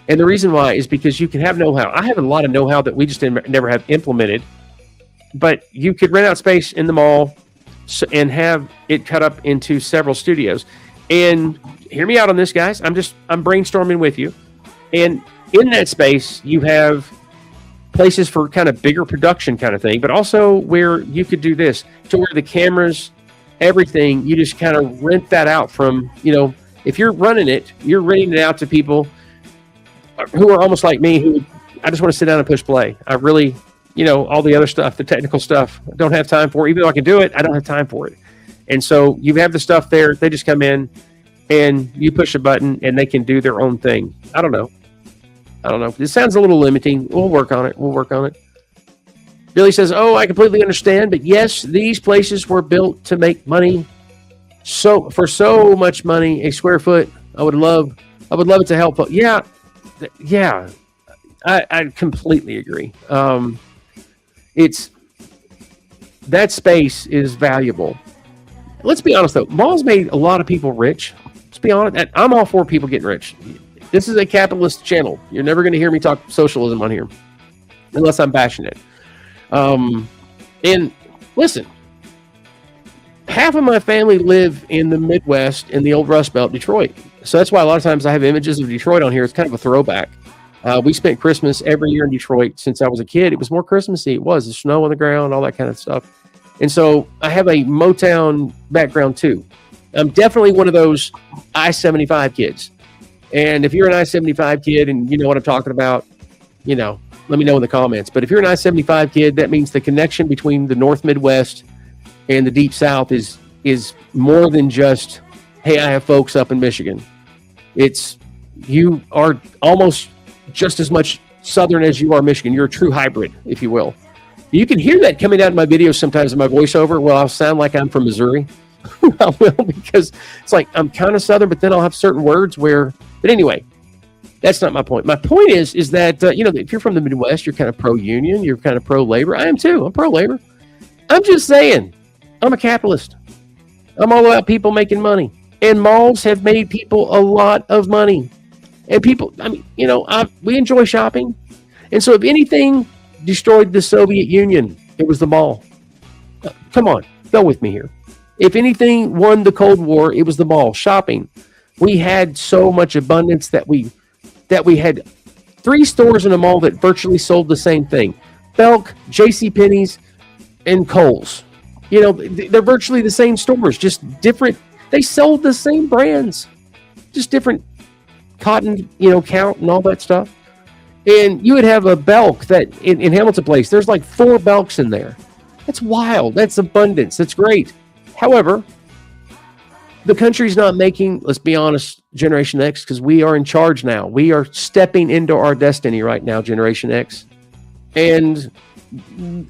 And the reason why is because you can have know-how. I have a lot of know-how that we just never have implemented, but you could rent out space in the mall and have it cut up into several studios. And hear me out on this, guys. I'm brainstorming with you. And in that space, you have places for kind of bigger production kind of thing, but also where you could do this to where the cameras, everything, you just kind of rent that out from, if you're running it, you're renting it out to people who are almost like me, who I just want to sit down and push play. I really, all the other stuff, the technical stuff, I don't have time for. Even though I can do it, I don't have time for it. And so you have the stuff there. They just come in and you push a button and they can do their own thing. I don't know. This sounds a little limiting. We'll work on it. Billy says, oh, I completely understand. But yes, these places were built to make money. So for so much money, a square foot, I would love it to help. Yeah. I completely agree. That space is valuable. Let's be honest though, malls made a lot of people rich. Let's be honest. I'm all for people getting rich. This is a capitalist channel. You're never going to hear me talk socialism on here, unless I'm bashing it. And listen, half of my family live in the Midwest in the old Rust Belt, Detroit. So that's why a lot of times I have images of Detroit on here. It's kind of a throwback. We spent Christmas every year in Detroit since I was a kid. It was more Christmassy. It was the snow on the ground, all that kind of stuff. And so I have a Motown background too. I'm definitely one of those I-75 kids. And if you're an I-75 kid and you know what I'm talking about, let me know in the comments. But if you're an I-75 kid, that means the connection between the North Midwest and the Deep South is more than just, hey, I have folks up in Michigan. You are almost just as much Southern as you are Michigan. You're a true hybrid, if you will. You can hear that coming out in my videos sometimes in my voiceover. Well, I'll sound like I'm from Missouri. I will, because it's like I'm kind of Southern, but then I'll have certain words where. But anyway, that's not my point. My point is that if you're from the Midwest, you're kind of pro-union, you're kind of pro-labor. I am too. I'm pro-labor. I'm just saying, I'm a capitalist. I'm all about people making money, and malls have made people a lot of money. And people, we enjoy shopping, and so if anything destroyed the Soviet Union, it was the mall. Come on, go with me here. If anything won the Cold War, it was the mall. Shopping. We had so much abundance that we had 3 stores in a mall that virtually sold the same thing. Belk, JCPenney's, and Kohl's. They're virtually the same stores, just different. They sold the same brands, just different cotton, count and all that stuff. And you would have a Belk that in Hamilton Place, there's like 4 Belks in there. That's wild. That's abundance. That's great. However, the country's not making, let's be honest, Generation X, because we are in charge now. We are stepping into our destiny right now, Generation X. And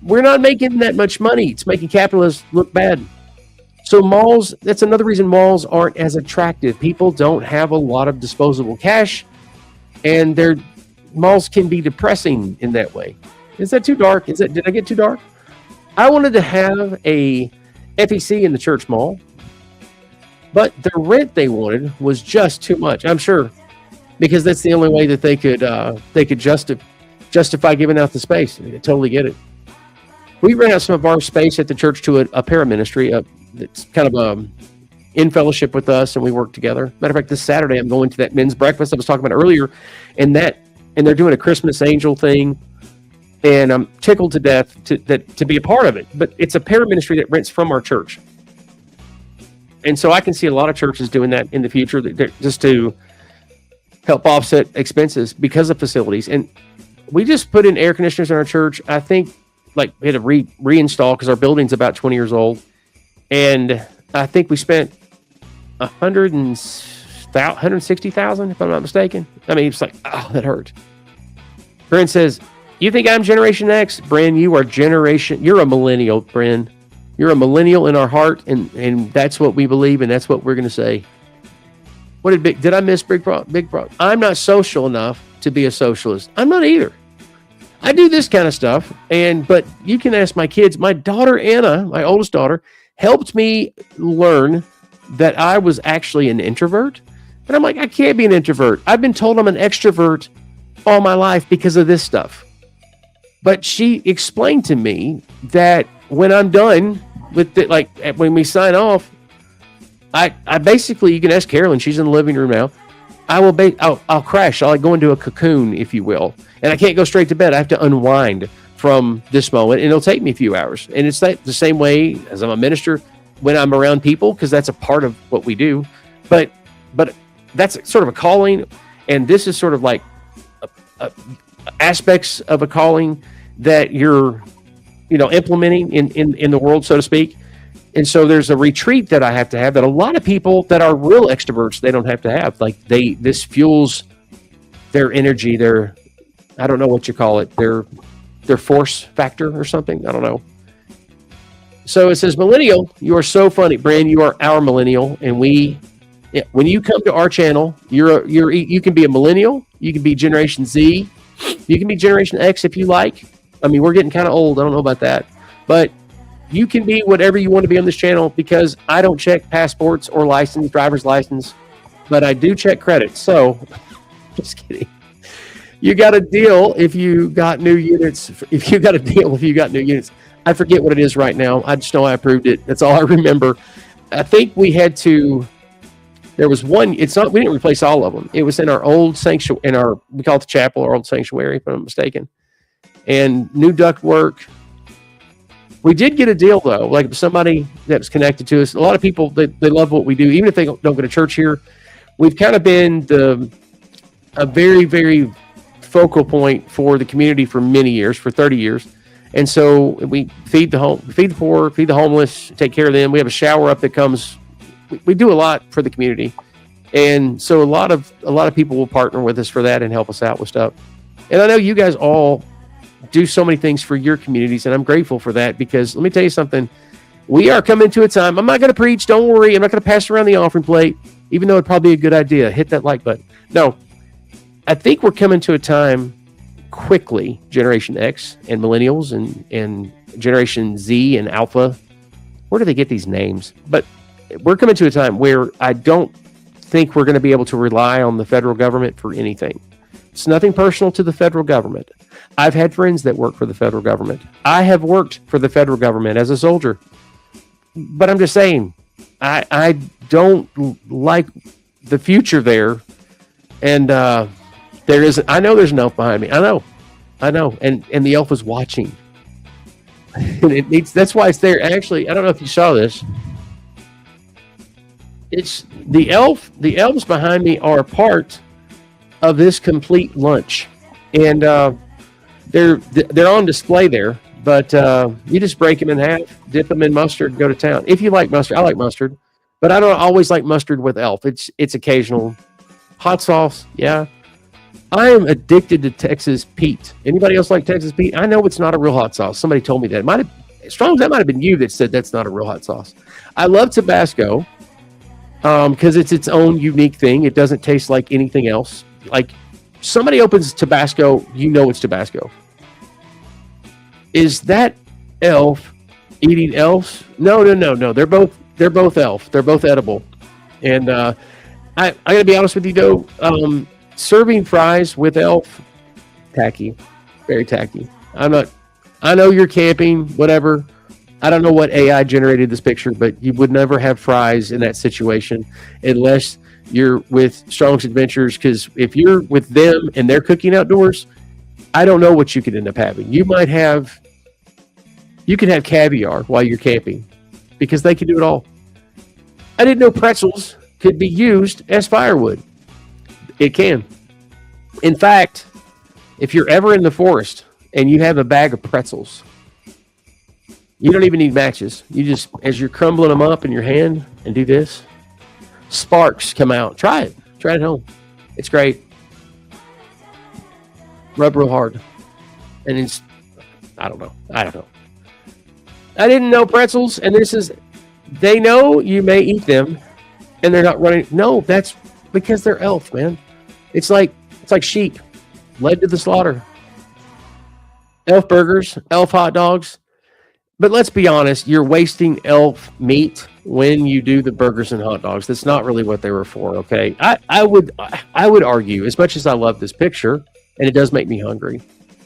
we're not making that much money. It's making capitalists look bad. So malls, that's another reason malls aren't as attractive. People don't have a lot of disposable cash, and their malls can be depressing in that way. Is that too dark? Did I get too dark? I wanted to have a FEC in the church mall, but the rent they wanted was just too much. I'm sure, because that's the only way that they could justify giving out the space. I totally get it. We rent out some of our space at the church to a para-ministry. It's kind of in fellowship with us, and we work together. Matter of fact, this Saturday I'm going to that men's breakfast I was talking about earlier, and they're doing a Christmas angel thing, and I'm tickled to death to be a part of it. But it's a para-ministry that rents from our church, and so I can see a lot of churches doing that in the future, just to help offset expenses because of facilities. And we just put in air conditioners in our church. I think we had to reinstall because our building's about 20 years old. And I think we spent $160,000, if I'm not mistaken. I mean, it's like, oh, that hurt. Bryn says, you think I'm Generation X? Bryn, you're a millennial, Bryn. You're a millennial in our heart, and that's what we believe, and that's what we're going to say. Did I miss Big Pro? I'm not social enough to be a socialist. I'm not either. I do this kind of stuff, but you can ask my kids. My daughter, Anna, my oldest daughter, helped me learn that I was actually an introvert. And I'm like, I can't be an introvert. I've been told I'm an extrovert all my life because of this stuff. But she explained to me that when I'm done with it, like when we sign off, I basically, you can ask Carolyn, she's in the living room now. I'll crash. I'll go into a cocoon, if you will. And I can't go straight to bed. I have to unwind from this moment, and it'll take me a few hours. And it's the same way as I'm a minister when I'm around people, because that's a part of what we do. But that's sort of a calling, and this is sort of like aspects of a calling that you're, implementing in the world, so to speak. And so there's a retreat that I have to have that a lot of people that are real extroverts, they don't have to have. Like this fuels their energy, I don't know what you call it, their force factor or something. I don't know. So it says, millennial, you are so funny. Brand, you are our millennial. And when you come to our channel, you can be a millennial. You can be Generation Z. You can be Generation X if you like. I mean, we're getting kind of old. I don't know about that. But you can be whatever you want to be on this channel, because I don't check passports or driver's license, but I do check credit. So, just kidding. You got a deal if you got new units. I forget what it is right now. I just know I approved it. That's all I remember. I think we had to. There was one. We didn't replace all of them. It was in our old sanctuary, we call it the chapel, our old sanctuary, if I'm not mistaken. And new duct work. We did get a deal though, like somebody that was connected to us. A lot of people, they love what we do, even if they don't go to church here. We've kind of been a very, very focal point for the community for many years, for 30 years. And so we feed the poor, feed the homeless, take care of them. We have a shower up that comes. We do a lot for the community. And so a lot of people will partner with us for that and help us out with stuff. And I know you guys all do so many things for your communities, and I'm grateful for that, because let me tell you something. We are coming to a time. I'm not going to preach. Don't worry. I'm not going to pass around the offering plate, even though it'd probably be a good idea. Hit that like button. No, I think we're coming to a time quickly, Generation X and Millennials and Generation Z and Alpha. Where do they get these names? But we're coming to a time where I don't think we're going to be able to rely on the federal government for anything. It's nothing personal to the federal government. I've had friends that work for the federal government. I have worked for the federal government as a soldier. But I'm just saying, I don't like the future there. And there is, I know there's an elf behind me. I know. And the elf is watching. And it needs, that's why it's there. Actually, I don't know if you saw this. It's the elves behind me are part of this complete lunch. And they're on display there. But you just break them in half, dip them in mustard, and go to town. If you like mustard, I like mustard, but I don't always like mustard with Elf. It's occasional. Hot sauce, yeah. I am addicted to Texas Pete. Anybody else like Texas Pete? I know it's not a real hot sauce. Somebody told me that. That might have been you that said that's not a real hot sauce. I love Tabasco because it's its own unique thing. It doesn't taste like anything else. Like somebody opens Tabasco, you know it's Tabasco. Is that elf eating elves? No. They're both elf. They're both edible. And I gotta be honest with you though, serving fries with elf, tacky, very tacky. I know you're camping, whatever. I don't know what AI generated this picture, but you would never have fries in that situation unless you're with Strong's Adventures, because if you're with them and they're cooking outdoors, I don't know what you could end up having. You could have caviar while you're camping because they can do it all. I didn't know pretzels could be used as firewood. It can. In fact, if you're ever in the forest and you have a bag of pretzels, you don't even need matches. You just, as you're crumbling them up in your hand and do this, sparks come out. Try it. Try it at home. It's great. Rub real hard. And it's, I don't know. I didn't know pretzels, and they know you may eat them, and they're not running. No, that's because they're elf, man. It's like sheep led to the slaughter. Elf burgers, elf hot dogs. But let's be honest, you're wasting elf meat when you do the burgers and hot dogs. That's not really what they were for, okay? I would argue, as much as I love this picture, and it does make me hungry,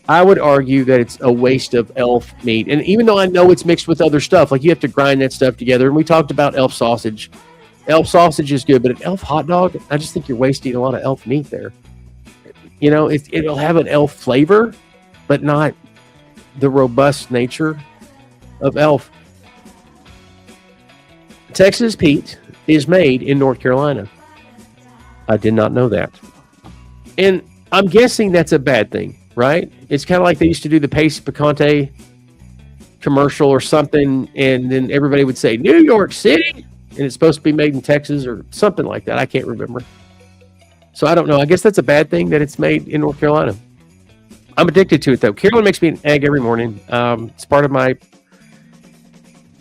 I would argue that it's a waste of elf meat. And even though I know it's mixed with other stuff, like you have to grind that stuff together. And we talked about elf sausage. Elf sausage is good, but an elf hot dog, I just think you're wasting a lot of elf meat there. You know, it'll have an elf flavor, but not the robust nature of elf. Texas Pete is made in North Carolina. I did not know that. And I'm guessing that's a bad thing, right? It's kind of like they used to do the Pace Picante commercial or something, and then everybody would say, New York City, and it's supposed to be made in Texas or something like that. I can't remember. So I don't know. I guess that's a bad thing that it's made in North Carolina. I'm addicted to it, though. Carolyn makes me an egg every morning. It's part of my...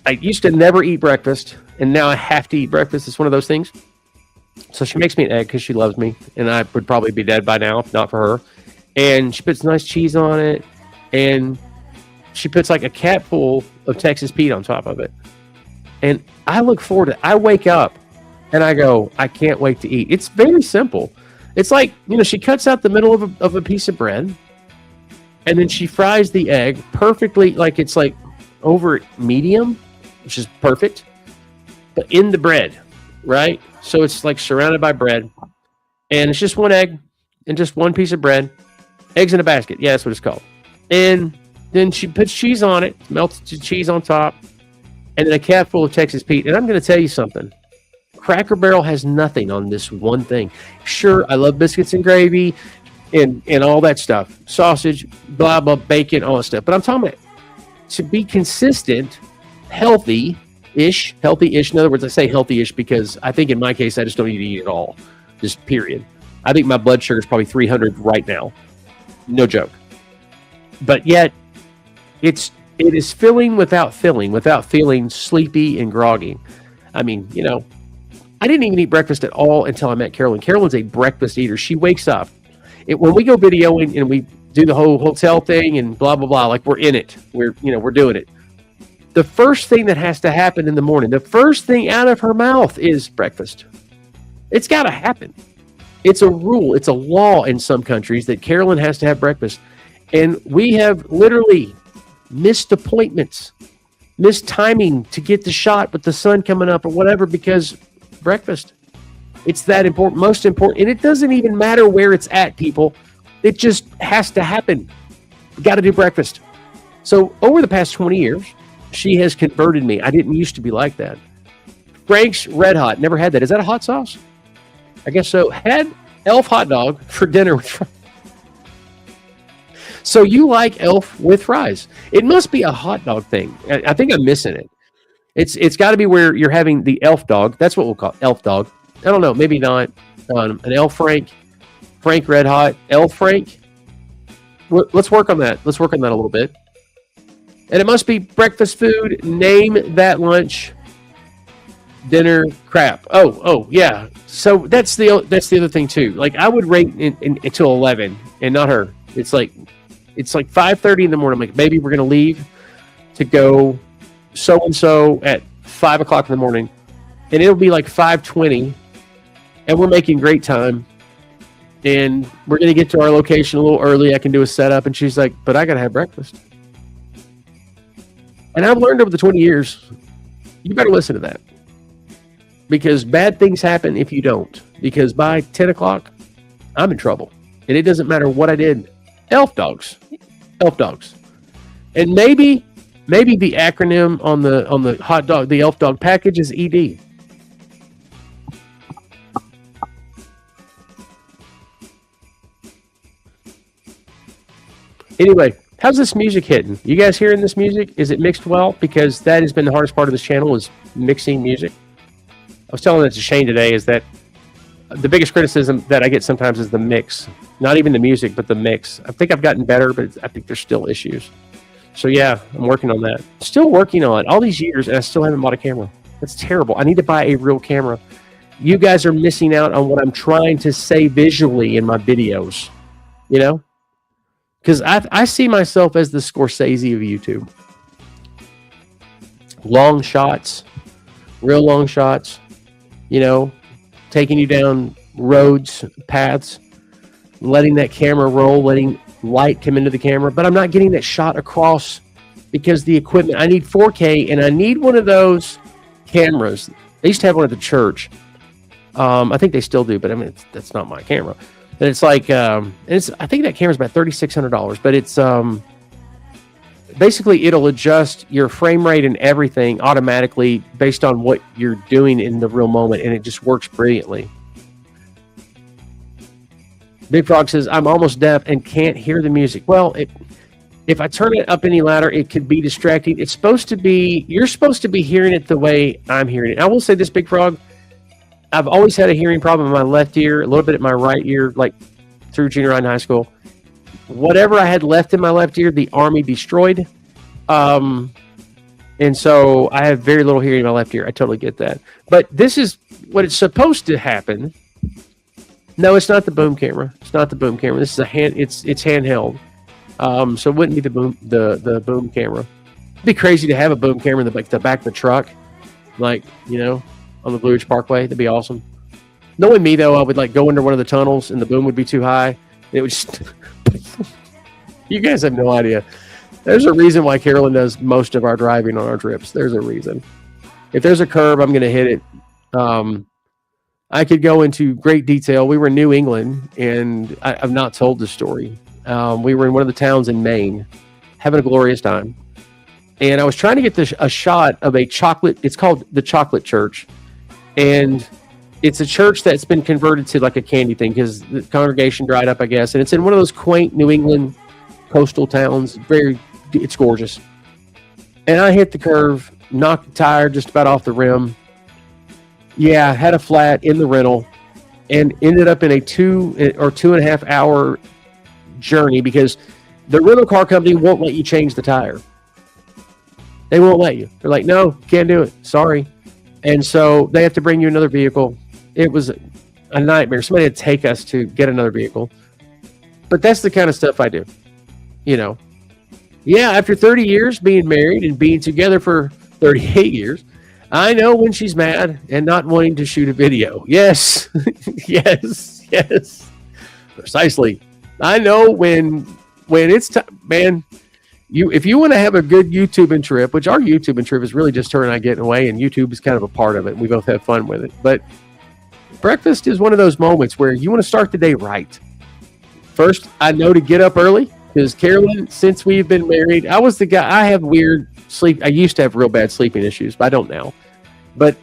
I used to never eat breakfast, and now I have to eat breakfast. It's one of those things. So she makes me an egg because she loves me, and I would probably be dead by now if not for her. And she puts nice cheese on it, and she puts like a cap full of Texas Pete on top of it. And I look forward to it. I wake up, and I go, I can't wait to eat. It's very simple. It's like, she cuts out the middle of a piece of bread, and then she fries the egg perfectly, like it's like over medium, which is perfect, but in the bread, right? So it's like surrounded by bread, and it's just one egg and just one piece of bread. Eggs in a basket. Yeah, that's what it's called. And then she puts cheese on it, melts the cheese on top, and then a cap full of Texas Pete. And I'm going to tell you something. Cracker Barrel has nothing on this one thing. Sure, I love biscuits and gravy and all that stuff. Sausage, blah, blah, bacon, all that stuff. But I'm talking about to be consistent, healthy-ish. In other words, I say healthy-ish because I think in my case, I just don't need to eat at all. Just period. I think my blood sugar is probably 300 right now. No joke. But yet, it is filling without feeling sleepy and groggy. I mean, you know, I didn't even eat breakfast at all until I met Carolyn. Carolyn's a breakfast eater. She wakes up. When we go videoing and we do the whole hotel thing and blah, blah, blah, like we're in it. We're doing it. The first thing that has to happen in the morning, the first thing out of her mouth is breakfast. It's got to happen. It's a rule. It's a law in some countries that Carolyn has to have breakfast. And we have literally missed appointments, missed timing to get the shot with the sun coming up or whatever because breakfast. It's that important, most important. And it doesn't even matter where it's at, people. It just has to happen. You got to do breakfast. So over the past 20 years, she has converted me. I didn't used to be like that. Frank's Red Hot. Never had that. Is that a hot sauce? I guess so. Had Elf hot dog for dinner with fries. So you like Elf with fries. It must be a hot dog thing. I think I'm missing it. It's got to be where you're having the Elf dog. That's what we'll call Elf dog. I don't know. Maybe not. An Elf Frank Red Hot, Elf Frank. Let's work on that. Let's work on that a little bit. And it must be breakfast food. Name that lunch. Dinner crap. Oh yeah. So that's the other thing too. Like I would rate until 11 and not her. It's like 5:30 in the morning. I'm like, baby, we're gonna leave to go so and so at 5 o'clock in the morning, and it'll be like 5:20, and we're making great time, and we're gonna get to our location a little early. I can do a setup, and she's like, but I gotta have breakfast. And I've learned over the 20 years, you better listen to that. Because bad things happen if you don't. Because by 10 o'clock, I'm in trouble. And it doesn't matter what I did. Elf dogs. And maybe the acronym on the hot dog, the Elf dog package is ED. Anyway, how's this music hitting? You guys hearing this music? Is it mixed well? Because that has been the hardest part of this channel is mixing music. I was telling it to Shane today is that the biggest criticism that I get sometimes is the mix. Not even the music, but the mix. I think I've gotten better, but I think there's still issues. So yeah, I'm working on that. Still working on it all these years, and I still haven't bought a camera. That's terrible. I need to buy a real camera. You guys are missing out on what I'm trying to say visually in my videos. You know? Because I see myself as the Scorsese of YouTube. Long shots. Real long shots. You know, taking you down roads, paths, letting that camera roll, letting light come into the camera. But I'm not getting that shot across because the equipment, I need 4K and I need one of those cameras. They used to have one at the church. I think they still do, but I mean, that's not my camera. And it's like, I think that camera's about $3,600, but it's, basically, it'll adjust your frame rate and everything automatically based on what you're doing in the real moment, and it just works brilliantly. Big Frog says, I'm almost deaf and can't hear the music. Well, if I turn it up any louder, it could be distracting. It's supposed to be, you're supposed to be hearing it the way I'm hearing it. I will say this, Big Frog, I've always had a hearing problem in my left ear, a little bit in my right ear, like through junior high and high school. Whatever I had left in my left ear, the Army destroyed. And so I have very little hearing in my left ear. I totally get that. But this is what it's supposed to happen. No, it's not the boom camera. It's not the boom camera. This is it's handheld. So it wouldn't be the boom camera. It'd be crazy to have a boom camera in the back of the truck, like, you know, on the Blue Ridge Parkway. That'd be awesome. Knowing me though, I would like go into one of the tunnels and the boom would be too high. It would just you guys have no idea. There's a reason why Carolyn does most of our driving on our trips. There's a reason. If there's a curb, I'm going to hit it. I could go into great detail. We were in New England, and I've not told the story. We were in one of the towns in Maine, having a glorious time. And I was trying to get a shot of a chocolate. It's called the Chocolate Church. and it's a church that's been converted to like a candy thing because the congregation dried up, I guess. And it's in one of those quaint New England coastal towns. It's gorgeous. And I hit the curve, knocked the tire just about off the rim. Yeah, had a flat in the rental, and ended up in a 2 or 2.5 hour journey because the rental car company won't let you change the tire. They won't let you. They're like, no, can't do it. Sorry. And so they have to bring you another vehicle. It was a nightmare. Somebody had to take us to get another vehicle. But that's the kind of stuff I do. You know. Yeah, after 30 years being married and being together for 38 years, I know when she's mad and not wanting to shoot a video. Yes. yes. Precisely. I know when it's time, man. If you want to have a good YouTubing trip, which our YouTubing trip is really just her and I getting away, and YouTube is kind of a part of it, and we both have fun with it. But breakfast is one of those moments where you want to start the day right. First, I know to get up early because Carolyn, since we've been married, I was the guy. I have weird sleep. I used to have real bad sleeping issues, but I don't now. But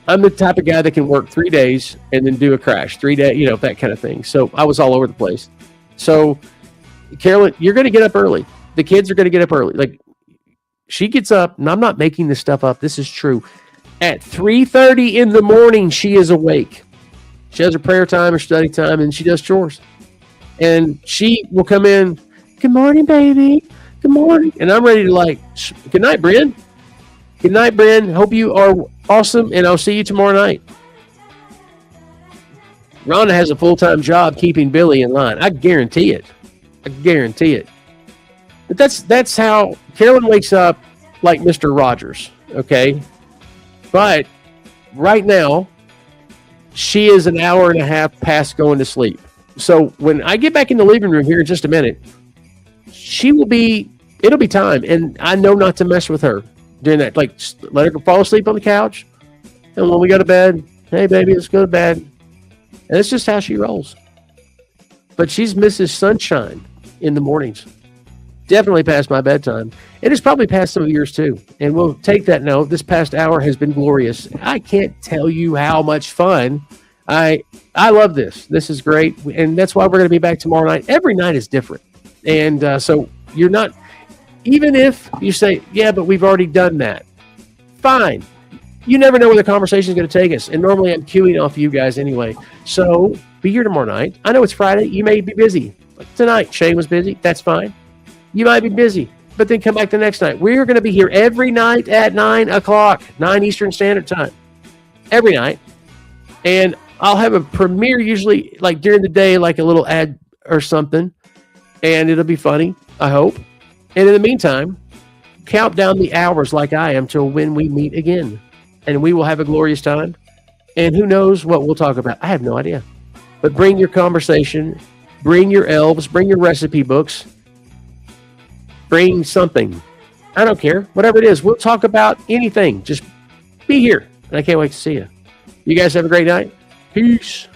I'm the type of guy that can work 3 days and then do a crash 3 days, that kind of thing. So I was all over the place. So Carolyn, you're going to get up early. The kids are going to get up early. Like, she gets up, and I'm not making this stuff up. This is true. At 3:30 in the morning, she is awake. She has her prayer time, her study time, and she does chores. And she will come in, good morning, baby. Good morning. And I'm ready to good night, Bryn. Good night, Bryn. Hope you are awesome, and I'll see you tomorrow night. Rhonda has a full-time job keeping Billy in line. I guarantee it. But that's how Carolyn wakes up like Mr. Rogers, okay? But right now, she is an hour and a half past going to sleep. So when I get back in the living room here in just a minute, it'll be time. And I know not to mess with her during that. Like, let her fall asleep on the couch. And when we go to bed, hey, baby, let's go to bed. And it's just how she rolls. But she's Mrs. Sunshine in the mornings. Definitely past my bedtime. It is probably past some of yours too. And we'll take that note. This past hour has been glorious. I can't tell you how much fun. I love this. This is great. And that's why we're going to be back tomorrow night. Every night is different. And so you're not, even if you say, yeah, but we've already done that. Fine. You never know where the conversation is going to take us. And normally I'm queuing off you guys anyway. So be here tomorrow night. I know it's Friday. You may be busy. Like tonight, Shane was busy. That's fine. You might be busy, but then come back the next night. We're going to be here every night at 9 o'clock, 9 Eastern Standard Time. Every night. And I'll have a premiere usually like during the day, like a little ad or something. And it'll be funny, I hope. And in the meantime, count down the hours like I am till when we meet again. And we will have a glorious time. And who knows what we'll talk about. I have no idea. But bring your conversation. Bring your elves. Bring your recipe books. Bring something. I don't care. Whatever it is. We'll talk about anything. Just be here. And I can't wait to see you. You guys have a great night. Peace.